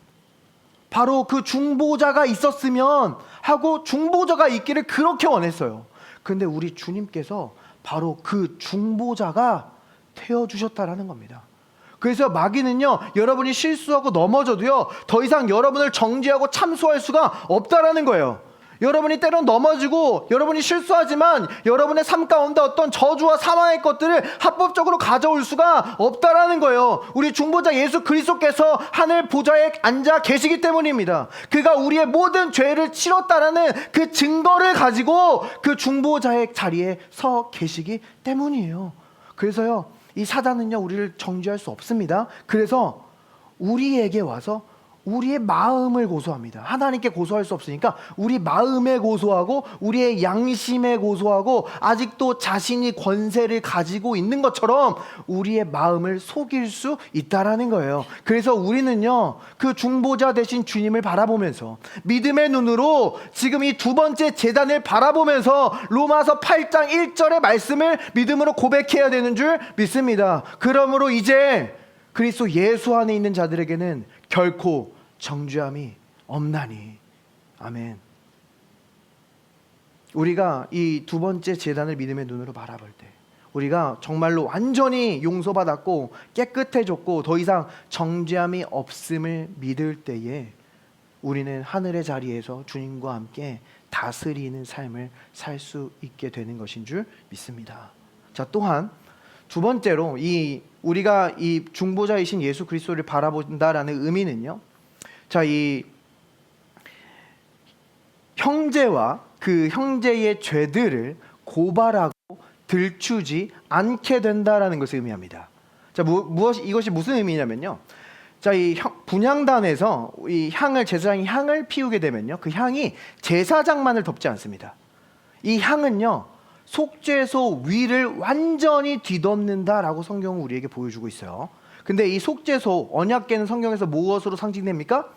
바로 그 중보자가 있었으면 하고 중보자가 있기를 그렇게 원했어요. 근데 우리 주님께서 바로 그 중보자가 태워주셨다라는 겁니다. 그래서 마귀는요, 여러분이 실수하고 넘어져도요, 더 이상 여러분을 정죄하고 참소할 수가 없다라는 거예요. 여러분이 때론 넘어지고 여러분이 실수하지만 여러분의 삶 가운데 어떤 저주와 사망의 것들을 합법적으로 가져올 수가 없다라는 거예요. 우리 중보자 예수 그리스도께서 하늘 보좌에 앉아 계시기 때문입니다. 그가 우리의 모든 죄를 치렀다라는 그 증거를 가지고 그 중보자의 자리에 서 계시기 때문이에요. 그래서요, 이 사단은요, 우리를 정죄할 수 없습니다. 그래서 우리에게 와서 우리의 마음을 고소합니다. 하나님께 고소할 수 없으니까 우리 마음에 고소하고 우리의 양심에 고소하고 아직도 자신이 권세를 가지고 있는 것처럼 우리의 마음을 속일 수 있다라는 거예요. 그래서 우리는요, 그 중보자 되신 주님을 바라보면서 믿음의 눈으로 지금 이 두 번째 제단을 바라보면서 로마서 8장 1절의 말씀을 믿음으로 고백해야 되는 줄 믿습니다. 그러므로 이제 그리스도 예수 안에 있는 자들에게는 결코 정죄함이 없나니. 아멘. 우리가 이 두 번째 제단을 믿음의 눈으로 바라볼 때 우리가 정말로 완전히 용서받았고 깨끗해졌고 더 이상 정죄함이 없음을 믿을 때에 우리는 하늘의 자리에서 주님과 함께 다스리는 삶을 살 수 있게 되는 것인 줄 믿습니다. 자, 또한 두 번째로 우리가 이 중보자이신 예수 그리스도를 바라본다라는 의미는요, 자, 이 형제와 그 형제의 죄들을 고발하고 들추지 않게 된다라는 것을 의미합니다. 자, 이것이 무슨 의미냐면요, 자, 이 분향단에서 이 제사장이 향을 피우게 되면요, 그 향이 제사장만을 덮지 않습니다. 이 향은요, 속죄소 위를 완전히 뒤덮는다라고 성경은 우리에게 보여주고 있어요. 근데 이 속죄소, 언약궤는 성경에서 무엇으로 상징됩니까?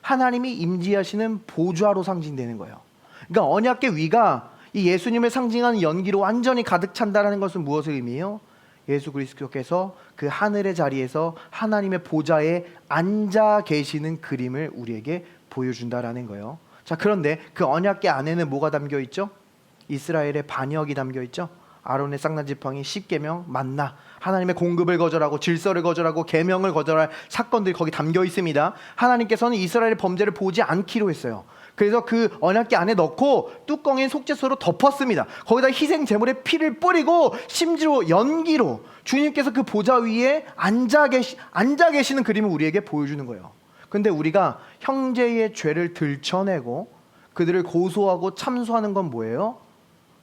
하나님이 임재하시는 보좌로 상징되는 거예요. 그러니까 언약궤 위가 이 예수님을 상징하는 연기로 완전히 가득 찬다라는 것은 무엇을 의미해요? 예수 그리스도께서 그 하늘의 자리에서 하나님의 보좌에 앉아 계시는 그림을 우리에게 보여준다라는 거예요. 자, 그런데 그 언약궤 안에는 뭐가 담겨 있죠? 이스라엘의 반역이 담겨 있죠. 아론의 쌍난 지팡이, 십계명, 만나, 하나님의 공급을 거절하고 질서를 거절하고 계명을 거절할 사건들이 거기 담겨 있습니다. 하나님께서는 이스라엘의 범죄를 보지 않기로 했어요. 그래서 그 언약궤 안에 넣고 뚜껑에 속죄소로 덮었습니다. 거기다 희생 제물의 피를 뿌리고 심지어 연기로 주님께서 그 보좌 위에 앉아 계시는 그림을 우리에게 보여주는 거예요. 근데 우리가 형제의 죄를 들춰내고 그들을 고소하고 참소하는 건 뭐예요?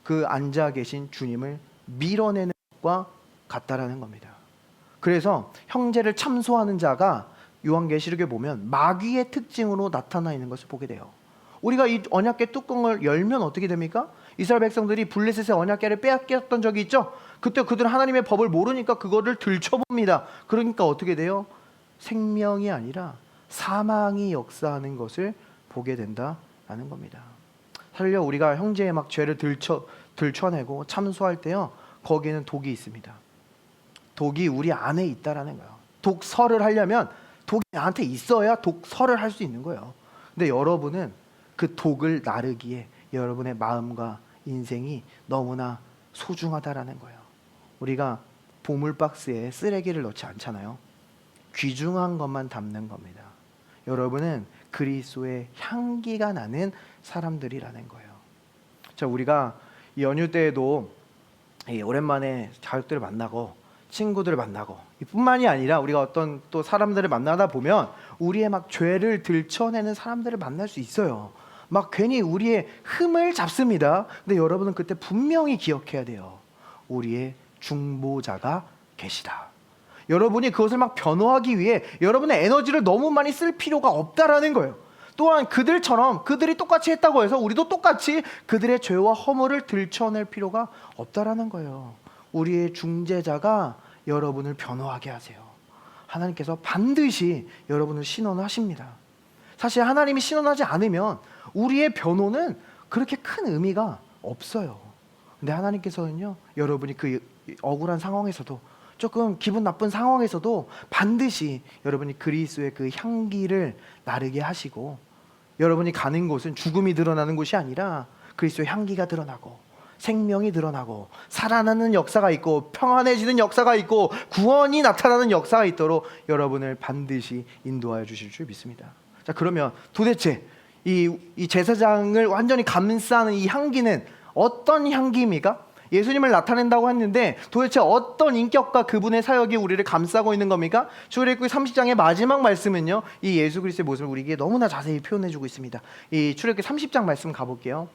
그 앉아 계신 주님을 밀어내는 것과 같다라는 겁니다. 그래서 형제를 참소하는 자가 요한계시록에 보면 마귀의 특징으로 나타나 있는 것을 보게 돼요. 우리가 이 언약궤 뚜껑을 열면 어떻게 됩니까? 이스라엘 백성들이 블레셋의 언약궤를 빼앗겼던 적이 있죠. 그때 그들은 하나님의 법을 모르니까 그거를 들춰봅니다. 그러니까 어떻게 돼요? 생명이 아니라 사망이 역사하는 것을 보게 된다라는 겁니다. 사실요, 우리가 형제의 막 죄를 들춰내고 참소할 때요, 거기에는 독이 있습니다. 독이 우리 안에 있다라는 거예요. 독설을 하려면 독이 나한테 있어야 독설을 할 수 있는 거예요. 근데 여러분은 그 독을 나르기에 여러분의 마음과 인생이 너무나 소중하다라는 거예요. 우리가 보물 박스에 쓰레기를 넣지 않잖아요. 귀중한 것만 담는 겁니다. 여러분은 그리스도의 향기가 나는 사람들이라는 거예요. 자, 우리가 이 연휴 때에도 오랜만에 가족들을 만나고 친구들을 만나고 이뿐만이 아니라 우리가 어떤 또 사람들을 만나다 보면 우리의 막 죄를 들춰내는 사람들을 만날 수 있어요. 막 괜히 우리의 흠을 잡습니다. 근데 여러분은 그때 분명히 기억해야 돼요. 우리의 중보자가 계시다. 여러분이 그것을 막 변호하기 위해 여러분의 에너지를 너무 많이 쓸 필요가 없다라는 거예요. 또한 그들처럼 그들이 똑같이 했다고 해서 우리도 똑같이 그들의 죄와 허물을 들춰낼 필요가 없다라는 거예요. 우리의 중재자가 여러분을 변호하게 하세요. 하나님께서 반드시 여러분을 신원하십니다. 사실 하나님이 신원하지 않으면 우리의 변호는 그렇게 큰 의미가 없어요. 근데 하나님께서는요, 여러분이 그 억울한 상황에서도 조금 기분 나쁜 상황에서도 반드시 여러분이 그리스도의 그 향기를 나르게 하시고, 여러분이 가는 곳은 죽음이 드러나는 곳이 아니라 그리스도의 향기가 드러나고 생명이 드러나고 살아나는 역사가 있고 평안해지는 역사가 있고 구원이 나타나는 역사가 있도록 여러분을 반드시 인도하여 주실 줄 믿습니다. 자, 그러면 도대체 이 제사장을 완전히 감싸는 이 향기는 어떤 향기입니까? 예수님을 나타낸다고 했는데 도대체 어떤 인격과 그분의 사역이 우리를 감싸고 있는 겁니까? 출애굽기 30장의 마지막 말씀은요, 이 예수 그리스도의 모습을 우리에게 너무나 자세히 표현해주고 있습니다. 이 출애굽기 30장 말씀 가볼게요.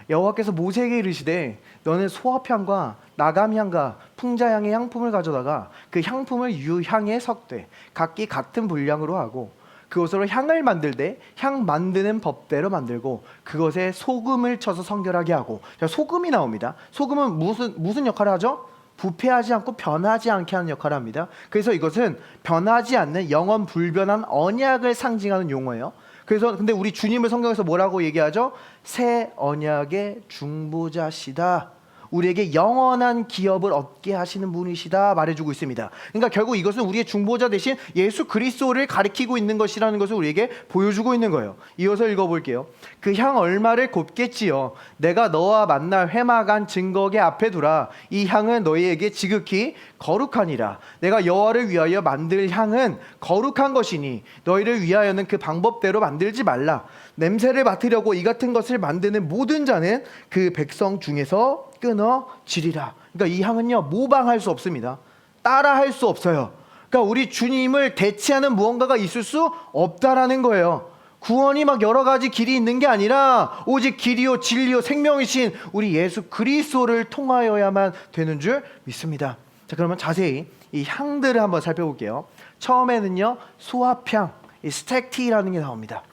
여호와께서 모세에게 이르시되 너는 소합향과 나감향과 풍자향의 향품을 가져다가 그 향품을 유향에 섞되 각기 같은 분량으로 하고 그것으로 향을 만들되 향 만드는 법대로 만들고 그것에 소금을 쳐서 성결하게 하고. 자, 소금이 나옵니다. 소금은 무슨 역할을 하죠? 부패하지 않고 변하지 않게 하는 역할을 합니다. 그래서 이것은 변하지 않는 영원 불변한 언약을 상징하는 용어예요. 그래서 근데 우리 주님을 성경에서 뭐라고 얘기하죠? 새 언약의 중보자시다. 우리에게 영원한 기업을 얻게 하시는 분이시다 말해주고 있습니다. 그러니까 결국 이것은 우리의 중보자 대신 예수 그리스도를 가리키고 있는 것이라는 것을 우리에게 보여주고 있는 거예요. 이어서 읽어볼게요. 그 향 얼마를 곱겠지요. 내가 너와 만날 회막한 증거계 앞에 두라. 이 향은 너희에게 지극히 거룩하니라. 내가 여호와를 위하여 만들 향은 거룩한 것이니 너희를 위하여는 그 방법대로 만들지 말라. 냄새를 맡으려고 이 같은 것을 만드는 모든 자는 그 백성 중에서 끊어지리라. 그러니까 이 향은요, 모방할 수 없습니다. 따라할 수 없어요. 그러니까 우리 주님을 대체하는 무언가가 있을 수 없다라는 거예요. 구원이 막 여러 가지 길이 있는 게 아니라 오직 길이요 진리요 생명이신 우리 예수 그리스도를 통하여야만 되는 줄 믿습니다. 자, 그러면 자세히 이 향들을 한번 살펴볼게요. 처음에는요, 수합향, 이 스택티라는 게 나옵니다.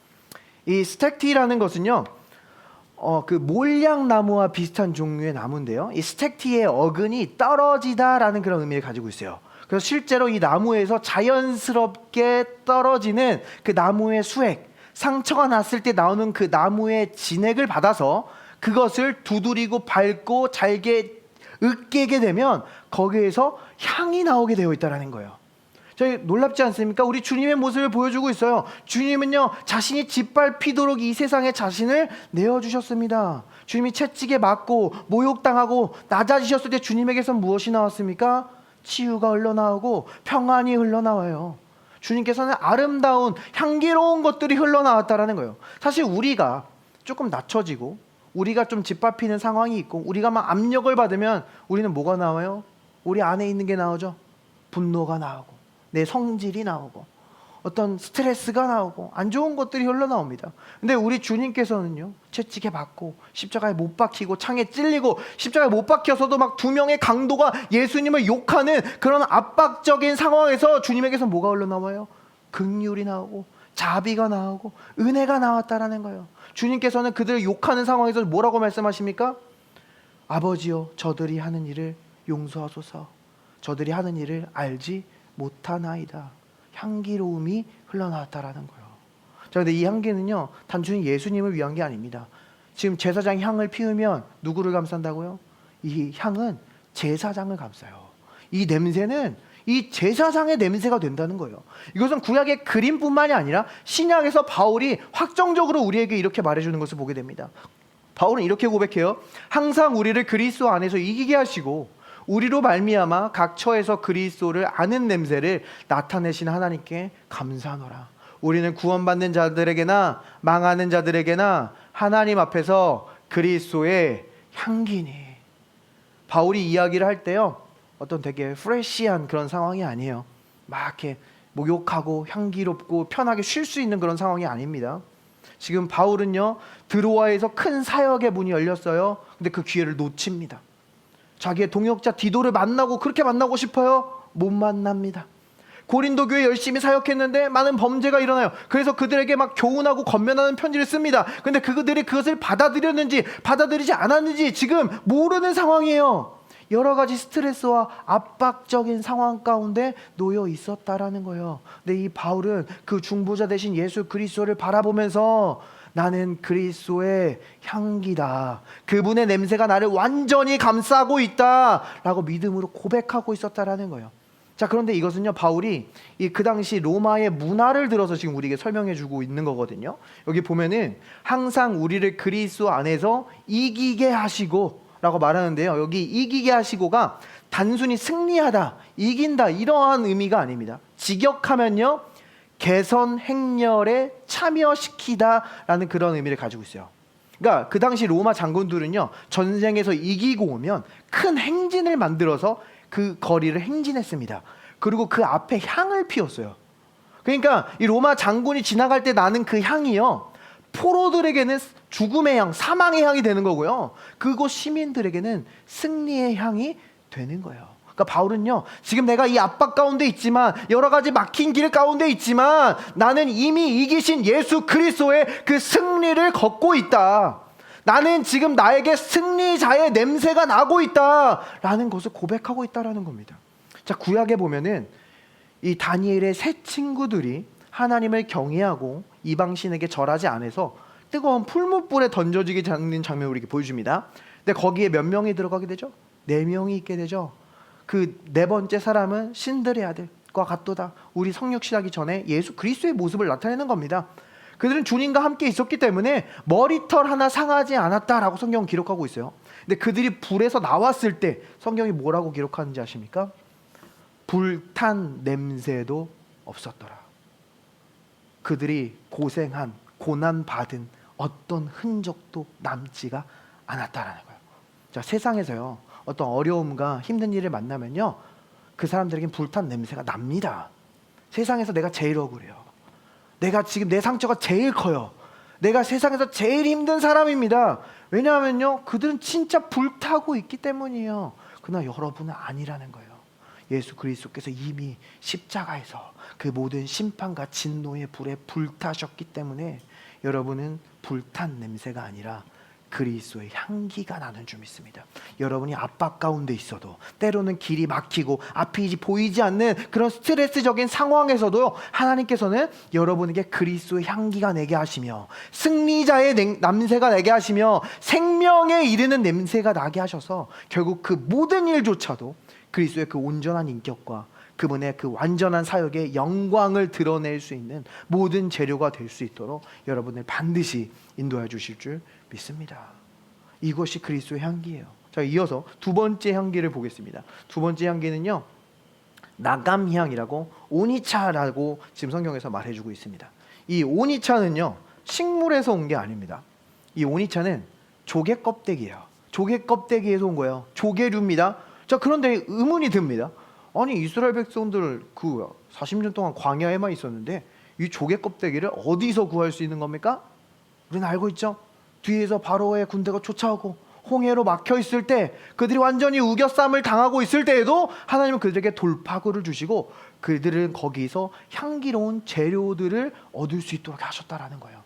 이 스택티라는 것은요, 그 몰량나무와 비슷한 종류의 나무인데요, 이 스택티의 어근이 떨어지다라는 그런 의미를 가지고 있어요. 그래서 실제로 이 나무에서 자연스럽게 떨어지는 그 나무의 수액, 상처가 났을 때 나오는 그 나무의 진액을 받아서 그것을 두드리고 밟고 잘게 으깨게 되면 거기에서 향이 나오게 되어 있다는 거예요. 저희 놀랍지 않습니까? 우리 주님의 모습을 보여주고 있어요. 주님은요, 자신이 짓밟히도록 이 세상에 자신을 내어주셨습니다. 주님이 채찍에 맞고 모욕당하고 낮아지셨을 때 주님에게서 무엇이 나왔습니까? 치유가 흘러나오고 평안이 흘러나와요. 주님께서는 아름다운 향기로운 것들이 흘러나왔다라는 거예요. 사실 우리가 조금 낮춰지고 우리가 좀 짓밟히는 상황이 있고 우리가 막 압력을 받으면 우리는 뭐가 나와요? 우리 안에 있는 게 나오죠. 분노가 나오고 내 성질이 나오고 어떤 스트레스가 나오고 안 좋은 것들이 흘러나옵니다. 근데 우리 주님께서는요, 채찍에 맞고 십자가에 못 박히고 창에 찔리고 십자가에 못 박혀서도 막 두 명의 강도가 예수님을 욕하는 그런 압박적인 상황에서 주님에게서 뭐가 흘러나와요? 긍휼이 나오고 자비가 나오고 은혜가 나왔다라는 거예요. 주님께서는 그들을 욕하는 상황에서 뭐라고 말씀하십니까? 아버지여, 저들이 하는 일을 용서하소서. 저들이 하는 일을 알지 못하나이다. 향기로움이 흘러나왔다라는 거예요. 자, 근데 이 향기는요, 단순히 예수님을 위한 게 아닙니다. 지금 제사장이 향을 피우면 누구를 감싼다고요? 이 향은 제사장을 감싸요. 이 냄새는 이 제사장의 냄새가 된다는 거예요. 이것은 구약의 그림뿐만이 아니라 신약에서 바울이 확정적으로 우리에게 이렇게 말해주는 것을 보게 됩니다. 바울은 이렇게 고백해요. 항상 우리를 그리스도 안에서 이기게 하시고 우리로 말미암아 각 처에서 그리스도를 아는 냄새를 나타내신 하나님께 감사하노라. 우리는 구원받는 자들에게나 망하는 자들에게나 하나님 앞에서 그리스도의 향기니. 바울이 이야기를 할 때요, 어떤 되게 프레시한 그런 상황이 아니에요. 막 이렇게 목욕하고 향기롭고 편하게 쉴 수 있는 그런 상황이 아닙니다. 지금 바울은요, 드로아에서 큰 사역의 문이 열렸어요. 근데 그 기회를 놓칩니다. 자기의 동역자 디도를 만나고 그렇게 만나고 싶어요? 못 만납니다. 고린도 교회 열심히 사역했는데 많은 범죄가 일어나요. 그래서 그들에게 막 교훈하고 권면하는 편지를 씁니다. 근데 그들이 그것을 받아들였는지 받아들이지 않았는지 지금 모르는 상황이에요. 여러 가지 스트레스와 압박적인 상황 가운데 놓여 있었다라는 거예요. 근데 이 바울은 그 중보자 되신 예수 그리스도를 바라보면서 나는 그리스도의 향기다. 그분의 냄새가 나를 완전히 감싸고 있다. 라고 믿음으로 고백하고 있었다라는 거예요. 자, 그런데 이것은요, 바울이 그 당시 로마의 문화를 들어서 지금 우리에게 설명해 주고 있는 거거든요. 여기 보면은 항상 우리를 그리스도 안에서 이기게 하시고 라고 말하는데요. 여기 이기게 하시고가 단순히 승리하다, 이긴다 이러한 의미가 아닙니다. 직역하면요, 개선 행렬에 참여시키다라는 그런 의미를 가지고 있어요. 그러니까 그 당시 로마 장군들은요, 전쟁에서 이기고 오면 큰 행진을 만들어서 그 거리를 행진했습니다. 그리고 그 앞에 향을 피웠어요. 그러니까 이 로마 장군이 지나갈 때 나는 그 향이요, 포로들에게는 죽음의 향, 사망의 향이 되는 거고요, 그곳 시민들에게는 승리의 향이 되는 거예요. 그러니까 바울은요, 지금 내가 이 압박 가운데 있지만, 여러 가지 막힌 길 가운데 있지만, 나는 이미 이기신 예수 그리스도의 그 승리를 걷고 있다. 나는 지금 나에게 승리자의 냄새가 나고 있다라는 것을 고백하고 있다라는 겁니다. 자, 구약에 보면은 이 다니엘의 세 친구들이 하나님을 경외하고 이방신에게 절하지 않아서 뜨거운 풀무불에 던져지게 되는 장면을 우리에게 보여줍니다. 근데 거기에 몇 명이 들어가게 되죠? 4명이 있게 되죠. 그 네 번째 사람은 신들의 아들과 같도다. 우리 성육신하기 전에 예수 그리스도의 모습을 나타내는 겁니다. 그들은 주님과 함께 있었기 때문에 머리털 하나 상하지 않았다라고 성경은 기록하고 있어요. 근데 그들이 불에서 나왔을 때 성경이 뭐라고 기록하는지 아십니까? 불탄 냄새도 없었더라. 그들이 고생한, 고난받은 어떤 흔적도 남지가 않았다라는 거예요. 자, 세상에서요, 어떤 어려움과 힘든 일을 만나면요, 그 사람들에겐 불탄 냄새가 납니다. 세상에서 내가 제일 억울해요. 내가 지금 내 상처가 제일 커요. 내가 세상에서 제일 힘든 사람입니다. 왜냐하면요, 그들은 진짜 불타고 있기 때문이에요. 그러나 여러분은 아니라는 거예요. 예수 그리스도께서 이미 십자가에서 그 모든 심판과 진노의 불에 불타셨기 때문에 여러분은 불탄 냄새가 아니라 그리스도의 향기가 나는 줄 믿습니다. 여러분이 압박 가운데 있어도, 때로는 길이 막히고 앞이 보이지 않는 그런 스트레스적인 상황에서도 하나님께서는 여러분에게 그리스도의 향기가 나게 하시며, 승리자의 냄새가 나게 하시며, 생명에 이르는 냄새가 나게 하셔서 결국 그 모든 일조차도 그리스도의 그 온전한 인격과 그분의 그 완전한 사역의 영광을 드러낼 수 있는 모든 재료가 될 수 있도록 여러분을 반드시 인도해 주실 줄 믿습니다. 이것이 그리스도의 향기예요. 자, 이어서 두 번째 향기를 보겠습니다. 두 번째 향기는요, 나감향이라고 오니차라고 지금 성경에서 말해주고 있습니다. 이 오니차는요, 식물에서 온 게 아닙니다. 이 오니차는 조개 껍데기예요. 조개 껍데기에서 온 거예요. 조개류입니다. 자, 그런데 의문이 듭니다. 아니, 이스라엘 백성들 그 40년 동안 광야에만 있었는데 이 조개 껍데기를 어디서 구할 수 있는 겁니까? 우리는 알고 있죠. 뒤에서 바로의 군대가 쫓아오고 홍해로 막혀 있을 때, 그들이 완전히 우겨쌈을 당하고 있을 때에도 하나님은 그들에게 돌파구를 주시고 그들은 거기서 향기로운 재료들을 얻을 수 있도록 하셨다라는 거예요.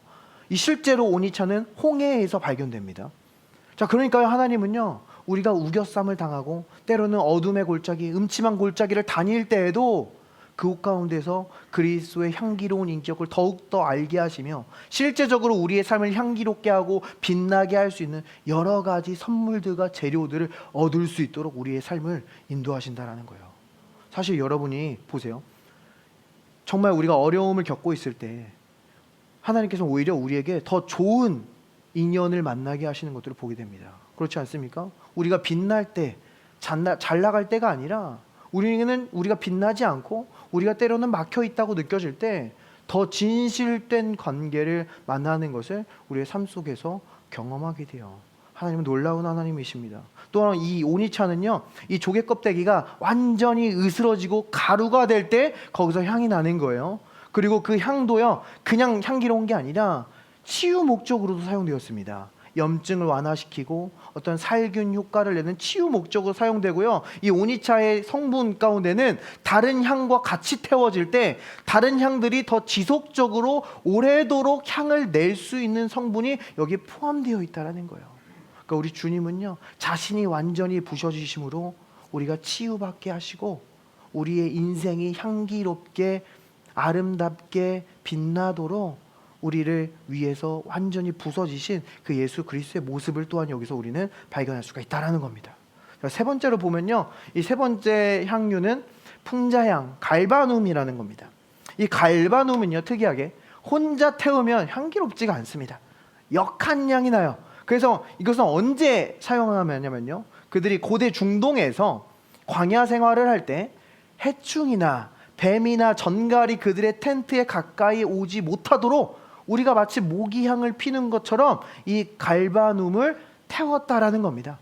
이 실제로 오니차는 홍해에서 발견됩니다. 자, 그러니까요, 하나님은요, 우리가 우겨쌈을 당하고 때로는 어둠의 골짜기, 음침한 골짜기를 다닐 때에도 그곳 가운데서 그리스도의 향기로운 인격을 더욱더 알게 하시며, 실제적으로 우리의 삶을 향기롭게 하고 빛나게 할 수 있는 여러 가지 선물들과 재료들을 얻을 수 있도록 우리의 삶을 인도하신다라는 거예요. 사실 여러분이 보세요. 정말 우리가 어려움을 겪고 있을 때 하나님께서 오히려 우리에게 더 좋은 인연을 만나게 하시는 것들을 보게 됩니다. 그렇지 않습니까? 우리가 빛날 때, 잘 나갈 때가 아니라 우리가 빛나지 않고 우리가 때로는 막혀 있다고 느껴질 때 더 진실된 관계를 만나는 것을 우리의 삶 속에서 경험하게 돼요. 하나님은 놀라운 하나님이십니다. 또한 이 오니차는요, 이 조개 껍데기가 완전히 으스러지고 가루가 될 때 거기서 향이 나는 거예요. 그리고 그 향도요, 그냥 향기로운 게 아니라 치유 목적으로도 사용되었습니다. 염증을 완화시키고 어떤 살균 효과를 내는 치유 목적으로 사용되고요. 이 오니차의 성분 가운데는 다른 향과 같이 태워질 때 다른 향들이 더 지속적으로 오래도록 향을 낼 수 있는 성분이 여기에 포함되어 있다는 거예요. 그러니까 우리 주님은요, 자신이 완전히 부셔지심으로 우리가 치유받게 하시고 우리의 인생이 향기롭게 아름답게 빛나도록 우리를 위해서 완전히 부서지신 그 예수 그리스도의 모습을 또한 여기서 우리는 발견할 수가 있다라는 겁니다. 세 번째로 보면요, 이 세 번째 향유는 풍자향, 갈바눔이라는 겁니다. 이 갈바눔은요, 특이하게 혼자 태우면 향기롭지가 않습니다. 역한 향이 나요. 그래서 이것은 언제 사용하냐면요, 그들이 고대 중동에서 광야 생활을 할 때 해충이나 뱀이나 전갈이 그들의 텐트에 가까이 오지 못하도록 우리가 마치 모기향을 피는 것처럼 이 갈바눔을 태웠다라는 겁니다.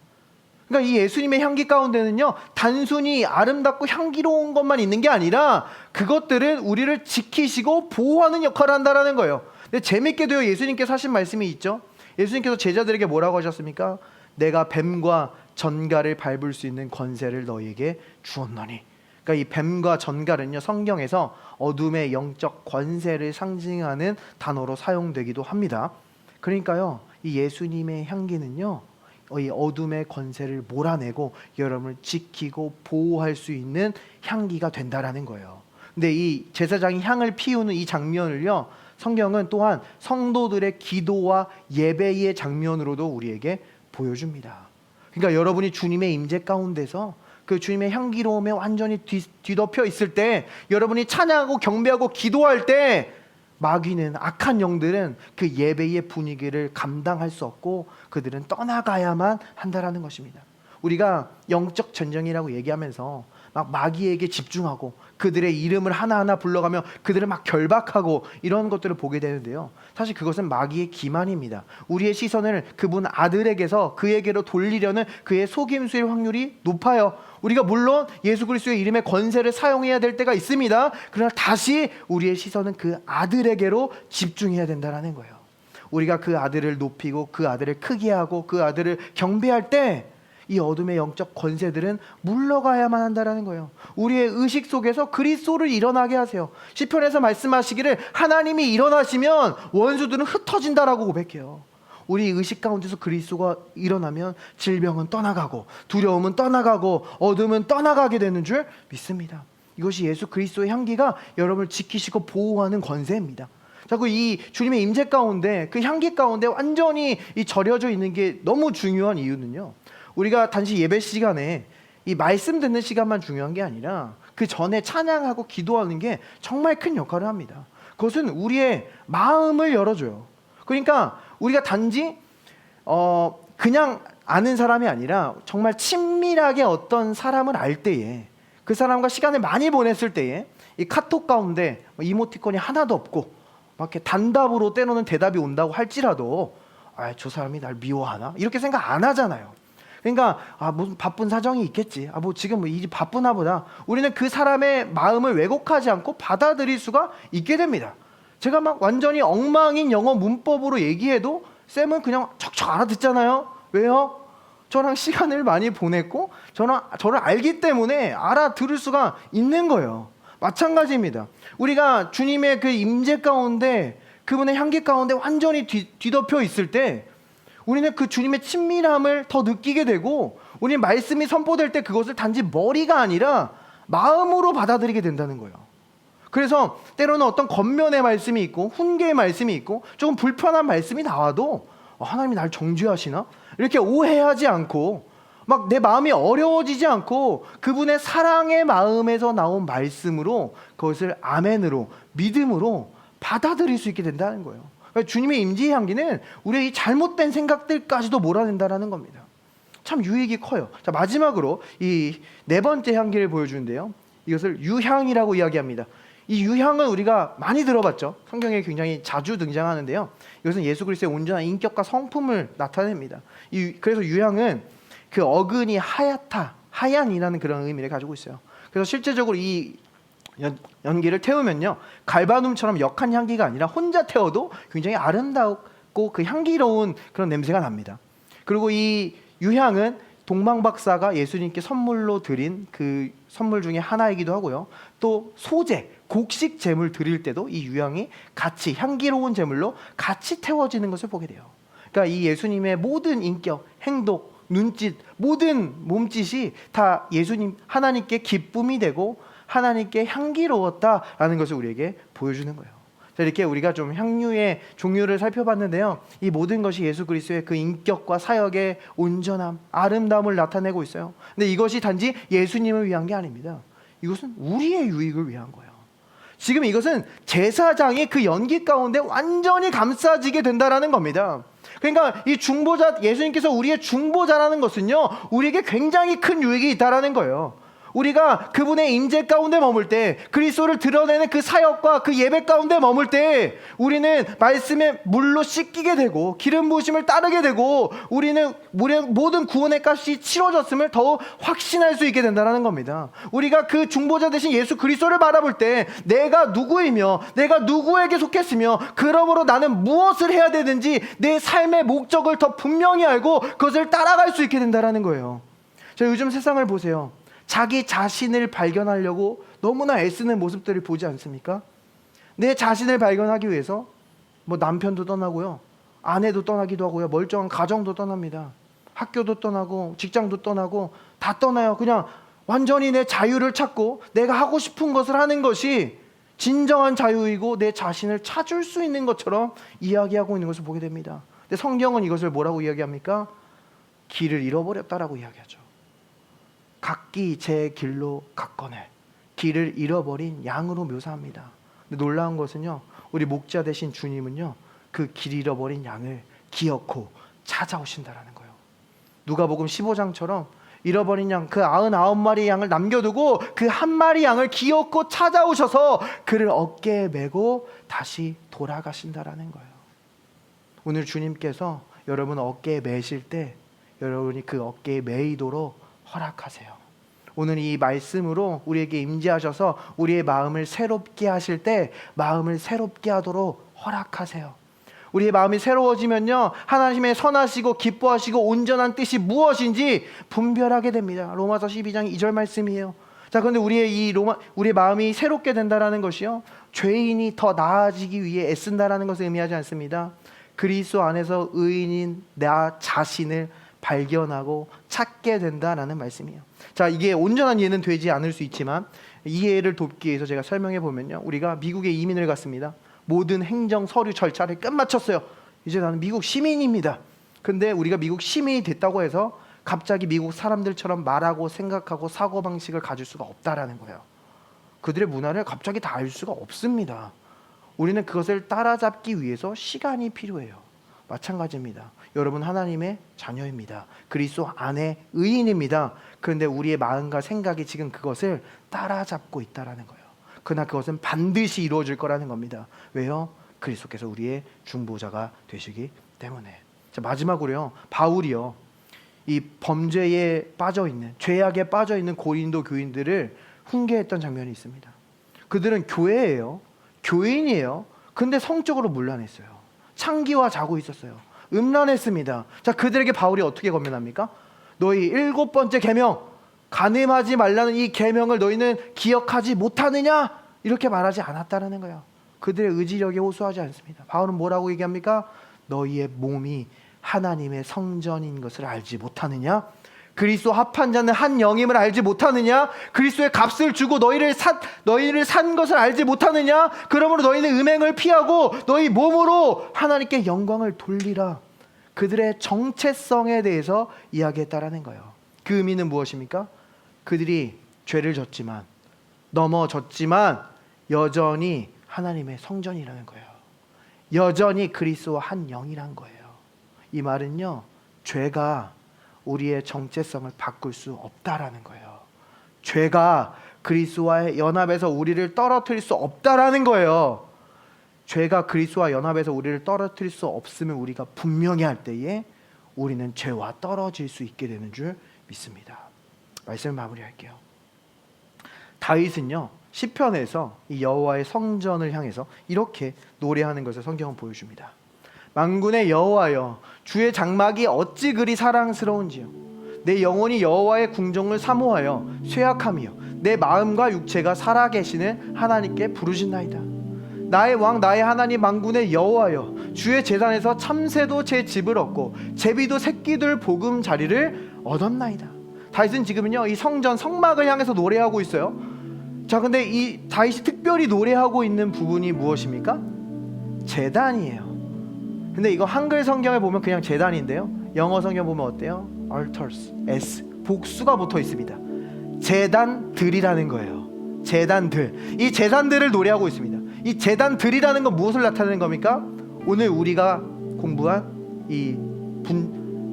그러니까 이 예수님의 향기 가운데는요, 단순히 아름답고 향기로운 것만 있는 게 아니라 그것들은 우리를 지키시고 보호하는 역할을 한다라는 거예요. 근데 재밌게도요, 예수님께서 하신 말씀이 있죠. 예수님께서 제자들에게 뭐라고 하셨습니까? 내가 뱀과 전갈을 밟을 수 있는 권세를 너희에게 주었노니. 그러니까 이 뱀과 전갈은요, 성경에서 어둠의 영적 권세를 상징하는 단어로 사용되기도 합니다. 그러니까요, 이 예수님의 향기는요, 이 어둠의 권세를 몰아내고 여러분을 지키고 보호할 수 있는 향기가 된다라는 거예요. 근데 이 제사장이 향을 피우는 이 장면을요, 성경은 또한 성도들의 기도와 예배의 장면으로도 우리에게 보여줍니다. 그러니까 여러분이 주님의 임재 가운데서 그 주님의 향기로움에 완전히 뒤덮여 있을 때, 여러분이 찬양하고 경배하고 기도할 때 마귀는, 악한 영들은 그 예배의 분위기를 감당할 수 없고 그들은 떠나가야만 한다라는 것입니다. 우리가 영적 전쟁이라고 얘기하면서 막 마귀에게 집중하고 그들의 이름을 하나하나 불러가며 그들을 막 결박하고 이런 것들을 보게 되는데요, 사실 그것은 마귀의 기만입니다. 우리의 시선을 그분 아들에게서 그에게로 돌리려는 그의 속임수일 확률이 높아요. 우리가 물론 예수 그리스도의 이름의 권세를 사용해야 될 때가 있습니다. 그러나 다시 우리의 시선은 그 아들에게로 집중해야 된다는 거예요. 우리가 그 아들을 높이고 그 아들을 크게 하고 그 아들을 경배할 때 이 어둠의 영적 권세들은 물러가야만 한다는 거예요. 우리의 의식 속에서 그리스도를 일어나게 하세요. 시편에서 말씀하시기를 하나님이 일어나시면 원수들은 흩어진다라고 고백해요. 우리 의식 가운데서 그리스도가 일어나면 질병은 떠나가고 두려움은 떠나가고 어둠은 떠나가게 되는 줄 믿습니다. 이것이 예수 그리스도의 향기가 여러분을 지키시고 보호하는 권세입니다. 자꾸 이 주님의 임재 가운데, 그 향기 가운데 완전히 이 절여져 있는 게 너무 중요한 이유는요, 우리가 단지 예배 시간에 이 말씀 듣는 시간만 중요한 게 아니라 그 전에 찬양하고 기도하는 게 정말 큰 역할을 합니다. 그것은 우리의 마음을 열어줘요. 그러니까 우리가 단지 그냥 아는 사람이 아니라 정말 친밀하게 어떤 사람을 알 때에, 그 사람과 시간을 많이 보냈을 때에 이 카톡 가운데 이모티콘이 하나도 없고 막 이렇게 단답으로 때로는 대답이 온다고 할지라도 저 사람이 날 미워하나? 이렇게 생각 안 하잖아요. 그러니까 무슨 바쁜 사정이 있겠지, 뭐 지금 이 바쁘나 보다. 우리는 그 사람의 마음을 왜곡하지 않고 받아들일 수가 있게 됩니다. 제가 막 완전히 엉망인 영어 문법으로 얘기해도 쌤은 그냥 척척 알아듣잖아요. 왜요? 저랑 시간을 많이 보냈고 저를 알기 때문에 알아들을 수가 있는 거예요. 마찬가지입니다. 우리가 주님의 그 임재 가운데, 그분의 향기 가운데 완전히 뒤덮여 있을 때 우리는 그 주님의 친밀함을 더 느끼게 되고, 우리는 말씀이 선포될 때 그것을 단지 머리가 아니라 마음으로 받아들이게 된다는 거예요. 그래서 때로는 어떤 겉면의 말씀이 있고 훈계의 말씀이 있고 조금 불편한 말씀이 나와도 하나님이 날 정죄하시나? 이렇게 오해하지 않고, 막 내 마음이 어려워지지 않고 그분의 사랑의 마음에서 나온 말씀으로 그것을 아멘으로, 믿음으로 받아들일 수 있게 된다는 거예요. 그러니까 주님의 임재의 향기는 우리의 이 잘못된 생각들까지도 몰아낸다는 겁니다. 참 유익이 커요. 자, 마지막으로 이 네 번째 향기를 보여주는데요, 이것을 유향이라고 이야기합니다. 이 유향은 우리가 많이 들어봤죠. 성경에 굉장히 자주 등장하는데요, 이것은 예수 그리스도의 온전한 인격과 성품을 나타냅니다. 그래서 유향은 그 어근이 하얗다, 하얀이라는 그런 의미를 가지고 있어요. 그래서 실제적으로 이 연기를 태우면요, 갈바눔처럼 역한 향기가 아니라 혼자 태워도 굉장히 아름답고 그 향기로운 그런 냄새가 납니다. 그리고 이 유향은 동방박사가 예수님께 선물로 드린 그 선물 중에 하나이기도 하고요, 또 소재, 곡식 제물 드릴 때도 이 유향이 같이 향기로운 제물로 같이 태워지는 것을 보게 돼요. 그러니까 이 예수님의 모든 인격, 행동, 눈짓, 모든 몸짓이 다 예수님, 하나님께 기쁨이 되고 하나님께 향기로웠다라는 것을 우리에게 보여주는 거예요. 자, 이렇게 우리가 좀 향유의 종류를 살펴봤는데요, 이 모든 것이 예수 그리스도의 그 인격과 사역의 온전함, 아름다움을 나타내고 있어요. 근데 이것이 단지 예수님을 위한 게 아닙니다. 이것은 우리의 유익을 위한 거예요. 지금 이것은 제사장이 그 연기 가운데 완전히 감싸지게 된다라는 겁니다. 그러니까 이 중보자, 예수님께서 우리의 중보자라는 것은요, 우리에게 굉장히 큰 유익이 있다라는 거예요. 우리가 그분의 임재 가운데 머물 때, 그리스도를 드러내는 그 사역과 그 예배 가운데 머물 때 우리는 말씀의 물로 씻기게 되고 기름 부으심을 따르게 되고 우리는 모든 구원의 값이 치러졌음을 더욱 확신할 수 있게 된다는 겁니다. 우리가 그 중보자 대신 예수 그리스도를 바라볼 때 내가 누구이며 내가 누구에게 속했으며 그러므로 나는 무엇을 해야 되는지 내 삶의 목적을 더 분명히 알고 그것을 따라갈 수 있게 된다는 거예요. 자, 요즘 세상을 보세요. 자기 자신을 발견하려고 너무나 애쓰는 모습들을 보지 않습니까? 내 자신을 발견하기 위해서 뭐 남편도 떠나고요, 아내도 떠나기도 하고요, 멀쩡한 가정도 떠납니다. 학교도 떠나고 직장도 떠나고 다 떠나요. 그냥 완전히 내 자유를 찾고 내가 하고 싶은 것을 하는 것이 진정한 자유이고 내 자신을 찾을 수 있는 것처럼 이야기하고 있는 것을 보게 됩니다. 근데 성경은 이것을 뭐라고 이야기합니까? 길을 잃어버렸다라고 이야기하죠. 각기 제 길로 갔거늘, 길을 잃어버린 양으로 묘사합니다. 근데 놀라운 것은요, 우리 목자 되신 주님은요, 그 길 잃어버린 양을 기어코 찾아오신다라는 거예요. 누가복음 15장처럼 잃어버린 양, 그 99마리 양을 남겨두고 그 한 마리 양을 기어코 찾아오셔서 그를 어깨에 메고 다시 돌아가신다라는 거예요. 오늘 주님께서 여러분 어깨에 메실 때 여러분이 그 어깨에 메이도록 허락하세요. 오늘 이 말씀으로 우리에게 임재하셔서 우리의 마음을 새롭게 하실 때 마음을 새롭게 하도록 허락하세요. 우리의 마음이 새로워지면요, 하나님의 선하시고 기뻐하시고 온전한 뜻이 무엇인지 분별하게 됩니다. 로마서 12장 2절 말씀이에요. 자, 그런데 우리의 마음이 새롭게 된다라는 것이요, 죄인이 더 나아지기 위해 애쓴다라는 것을 의미하지 않습니다. 그리스도 안에서 의인인 나 자신을 발견하고 찾게 된다라는 말씀이에요. 자, 이게 온전한 이해는 되지 않을 수 있지만 이해를 돕기 위해서 제가 설명해 보면요, 우리가 미국에 이민을 갔습니다. 모든 행정 서류 절차를 끝마쳤어요. 이제 나는 미국 시민입니다. 근데 우리가 미국 시민이 됐다고 해서 갑자기 미국 사람들처럼 말하고 생각하고 사고방식을 가질 수가 없다라는 거예요. 그들의 문화를 갑자기 다 알 수가 없습니다. 우리는 그것을 따라잡기 위해서 시간이 필요해요. 마찬가지입니다. 여러분 하나님의 자녀입니다. 그리스도 안에 의인입니다. 그런데 우리의 마음과 생각이 지금 그것을 따라잡고 있다라는 거예요. 그러나 그것은 반드시 이루어질 거라는 겁니다. 왜요? 그리스도께서 우리의 중보자가 되시기 때문에. 자, 마지막으로요, 바울이요, 이 범죄에 빠져있는, 죄악에 빠져있는 고린도 교인들을 훈계했던 장면이 있습니다. 그들은 교회예요, 교인이에요. 근데 성적으로 문란했어요. 창기와 자고 있었어요. 음란했습니다. 자, 그들에게 바울이 어떻게 권면합니까? 너희 7번째 계명, 간음하지 말라는 이 계명을 너희는 기억하지 못하느냐? 이렇게 말하지 않았다는 거예요. 그들의 의지력에 호소하지 않습니다. 바울은 뭐라고 얘기합니까? 너희의 몸이 하나님의 성전인 것을 알지 못하느냐? 그리스도 합한 자는 한 영임을 알지 못하느냐? 그리스도의 값을 주고 너희를 산 것을 알지 못하느냐? 그러므로 너희는 음행을 피하고 너희 몸으로 하나님께 영광을 돌리라. 그들의 정체성에 대해서 이야기했다라는 거예요. 그 의미는 무엇입니까? 그들이 죄를 졌지만, 넘어졌지만 여전히 하나님의 성전이라는 거예요. 여전히 그리스도와 한 영이란 거예요. 이 말은요, 죄가 우리의 정체성을 바꿀 수 없다라는 거예요. 죄가 그리스도와의 연합에서 우리를 떨어뜨릴 수 없다라는 거예요. 죄가 그리스도와 연합에서 우리를 떨어뜨릴 수 없으면 우리가 분명히 할 때에 우리는 죄와 떨어질 수 있게 되는 줄 믿습니다. 말씀을 마무리할게요. 다윗은요, 시편에서 이 여호와의 성전을 향해서 이렇게 노래하는 것을 성경은 보여줍니다. 만군의 여호와여, 주의 장막이 어찌 그리 사랑스러운지요. 내 영혼이 여호와의 궁정을 사모하여 쇠약함이요, 내 마음과 육체가 살아계시는 하나님께 부르짖나이다. 나의 왕 나의 하나님 만군의 여호와여, 주의 제단에서 참새도 제 집을 얻고 제비도 새끼들 복음 자리를 얻었나이다. 다윗은 지금은요, 이 성전 성막을 향해서 노래하고 있어요. 자, 근데 이 다윗이 특별히 노래하고 있는 부분이 무엇입니까? 제단이에요. 근데 이거 한글 성경에 보면 그냥 제단인데요, 영어 성경 보면 어때요? altars, s, 복수가 붙어 있습니다. 제단들이라는 거예요. 제단들, 이 제단들을 노래하고 있습니다. 이 제단들이라는 건 무엇을 나타내는 겁니까? 오늘 우리가 공부한 이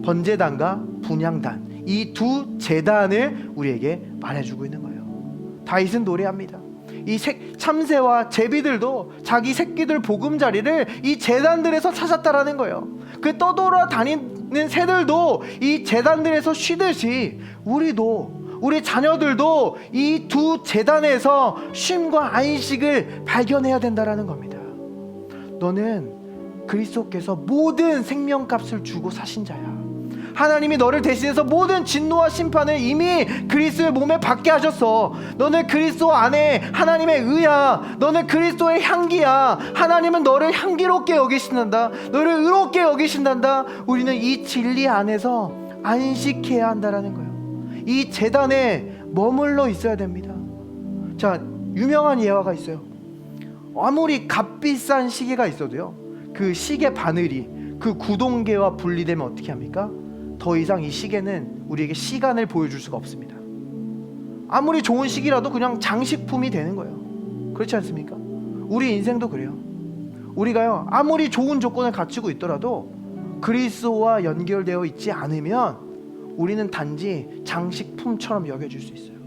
번제단과 분향단, 이 두 제단을 우리에게 말해주고 있는 거예요. 다윗은 노래합니다. 이 참새와 제비들도 자기 새끼들 보금자리를 이 제단들에서 찾았다라는 거예요. 그 떠돌아다니는 새들도 이 제단들에서 쉬듯이 우리 자녀들도 이 두 제단에서 쉼과 안식을 발견해야 된다라는 겁니다. 너는 그리스도께서 모든 생명값을 주고 사신 자야. 하나님이 너를 대신해서 모든 진노와 심판을 이미 그리스도의 몸에 받게 하셨어. 너는 그리스도 안에 하나님의 의야. 너는 그리스도의 향기야. 하나님은 너를 향기롭게 여기신단다. 너를 의롭게 여기신단다. 우리는 이 진리 안에서 안식해야 한다라는 거예요. 이 제단에 머물러 있어야 됩니다. 자, 유명한 예화가 있어요. 아무리 값비싼 시계가 있어도요, 그 시계 바늘이 그 구동계와 분리되면 어떻게 합니까? 더 이상 이 시계는 우리에게 시간을 보여줄 수가 없습니다. 아무리 좋은 시계라도 그냥 장식품이 되는 거예요. 그렇지 않습니까? 우리 인생도 그래요. 우리가요, 아무리 좋은 조건을 갖추고 있더라도 그리스도와 연결되어 있지 않으면 우리는 단지 장식품처럼 여겨질 수 있어요.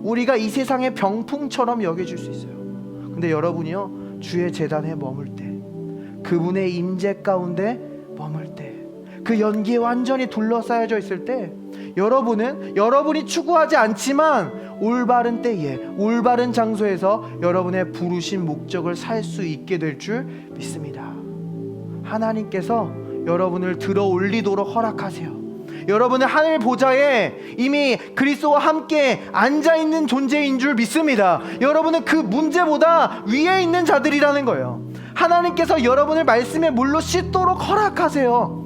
우리가 이 세상의 병풍처럼 여겨질 수 있어요. 근데 여러분이요, 주의 제단에 머물 때, 그분의 임재 가운데 머물 때, 그 연기에 완전히 둘러싸여져 있을 때, 여러분은 여러분이 추구하지 않지만 올바른 때에 올바른 장소에서 여러분의 부르신 목적을 살 수 있게 될 줄 믿습니다. 하나님께서 여러분을 들어 올리도록 허락하세요. 여러분은 하늘 보좌에 이미 그리스도와 함께 앉아있는 존재인 줄 믿습니다. 여러분은 그 문제보다 위에 있는 자들이라는 거예요. 하나님께서 여러분을 말씀의 물로 씻도록 허락하세요.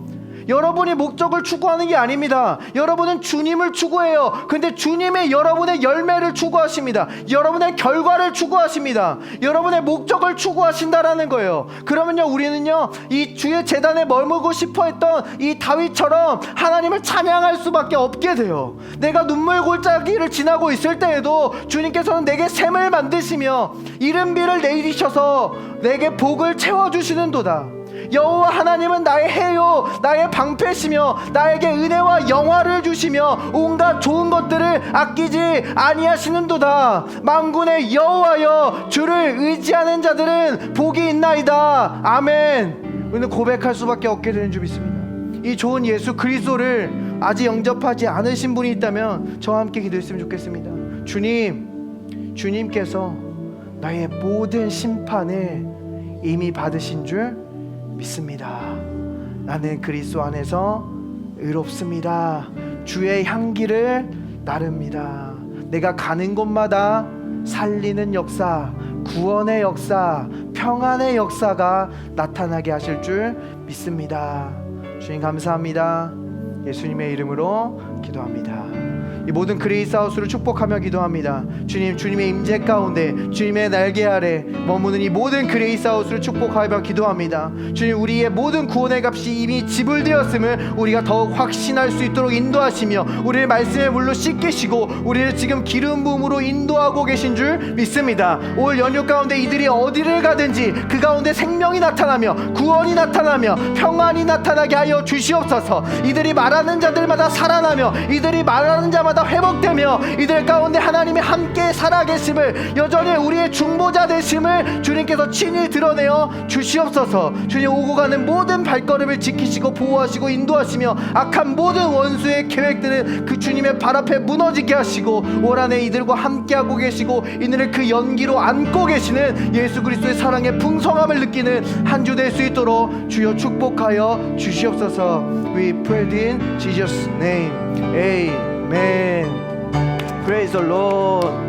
여러분이 목적을 추구하는 게 아닙니다. 여러분은 주님을 추구해요. 근데 주님의 여러분의 열매를 추구하십니다. 여러분의 결과를 추구하십니다. 여러분의 목적을 추구하신다라는 거예요. 그러면요, 우리는요, 이 주의 제단에 머물고 싶어 했던 이 다윗처럼 하나님을 찬양할 수밖에 없게 돼요. 내가 눈물 골짜기를 지나고 있을 때에도 주님께서는 내게 샘을 만드시며 이른비를 내리셔서 내게 복을 채워주시는도다. 여호와 하나님은 나의 해요, 나의 방패시며 나에게 은혜와 영화를 주시며 온갖 좋은 것들을 아끼지 아니하시는도다. 만군의 여호와여, 주를 의지하는 자들은 복이 있나이다. 아멘. 오늘 고백할 수밖에 없게 되는 줄 믿습니다. 이 좋은 예수 그리스도를 아직 영접하지 않으신 분이 있다면 저와 함께 기도했으면 좋겠습니다. 주님께서 나의 모든 심판을 이미 받으신 줄 믿습니다. 나는 그리스도 안에서 의롭습니다. 주의 향기를 나릅니다. 내가 가는 곳마다 살리는 역사, 구원의 역사, 평안의 역사가 나타나게 하실 줄 믿습니다. 주님 감사합니다. 예수님의 이름으로 기도합니다. 이 모든 그레이스하우스를 축복하며 기도합니다. 주님, 주님의 임재 가운데 주님의 날개 아래 머무는 이 모든 그레이스하우스를 축복하며 기도합니다. 주님, 우리의 모든 구원의 값이 이미 지불되었음을 우리가 더욱 확신할 수 있도록 인도하시며 우리를 말씀의 물로 씻기시고 우리를 지금 기름 부음으로 인도하고 계신 줄 믿습니다. 올 연휴 가운데 이들이 어디를 가든지 그 가운데 생명이 나타나며 구원이 나타나며 평안이 나타나게 하여 주시옵소서. 이들이 말하는 자들마다 살아나며 이들이 말하는 자마다 회복되며 이들 가운데 하나님이 함께 살아계심을, 여전히 우리의 중보자 되심을 주님께서 친히 드러내어 주시옵소서. 주님, 오고 가는 모든 발걸음을 지키시고 보호하시고 인도하시며 악한 모든 원수의 계획들은 그 주님의 발 앞에 무너지게 하시고 올 한해 이들과 함께하고 계시고 이들을 그 연기로 안고 계시는 예수 그리스도의 사랑의 풍성함을 느끼는 한 주 될 수 있도록 주여 축복하여 주시옵소서. We pray in Jesus' name. Amen. Praise the Lord.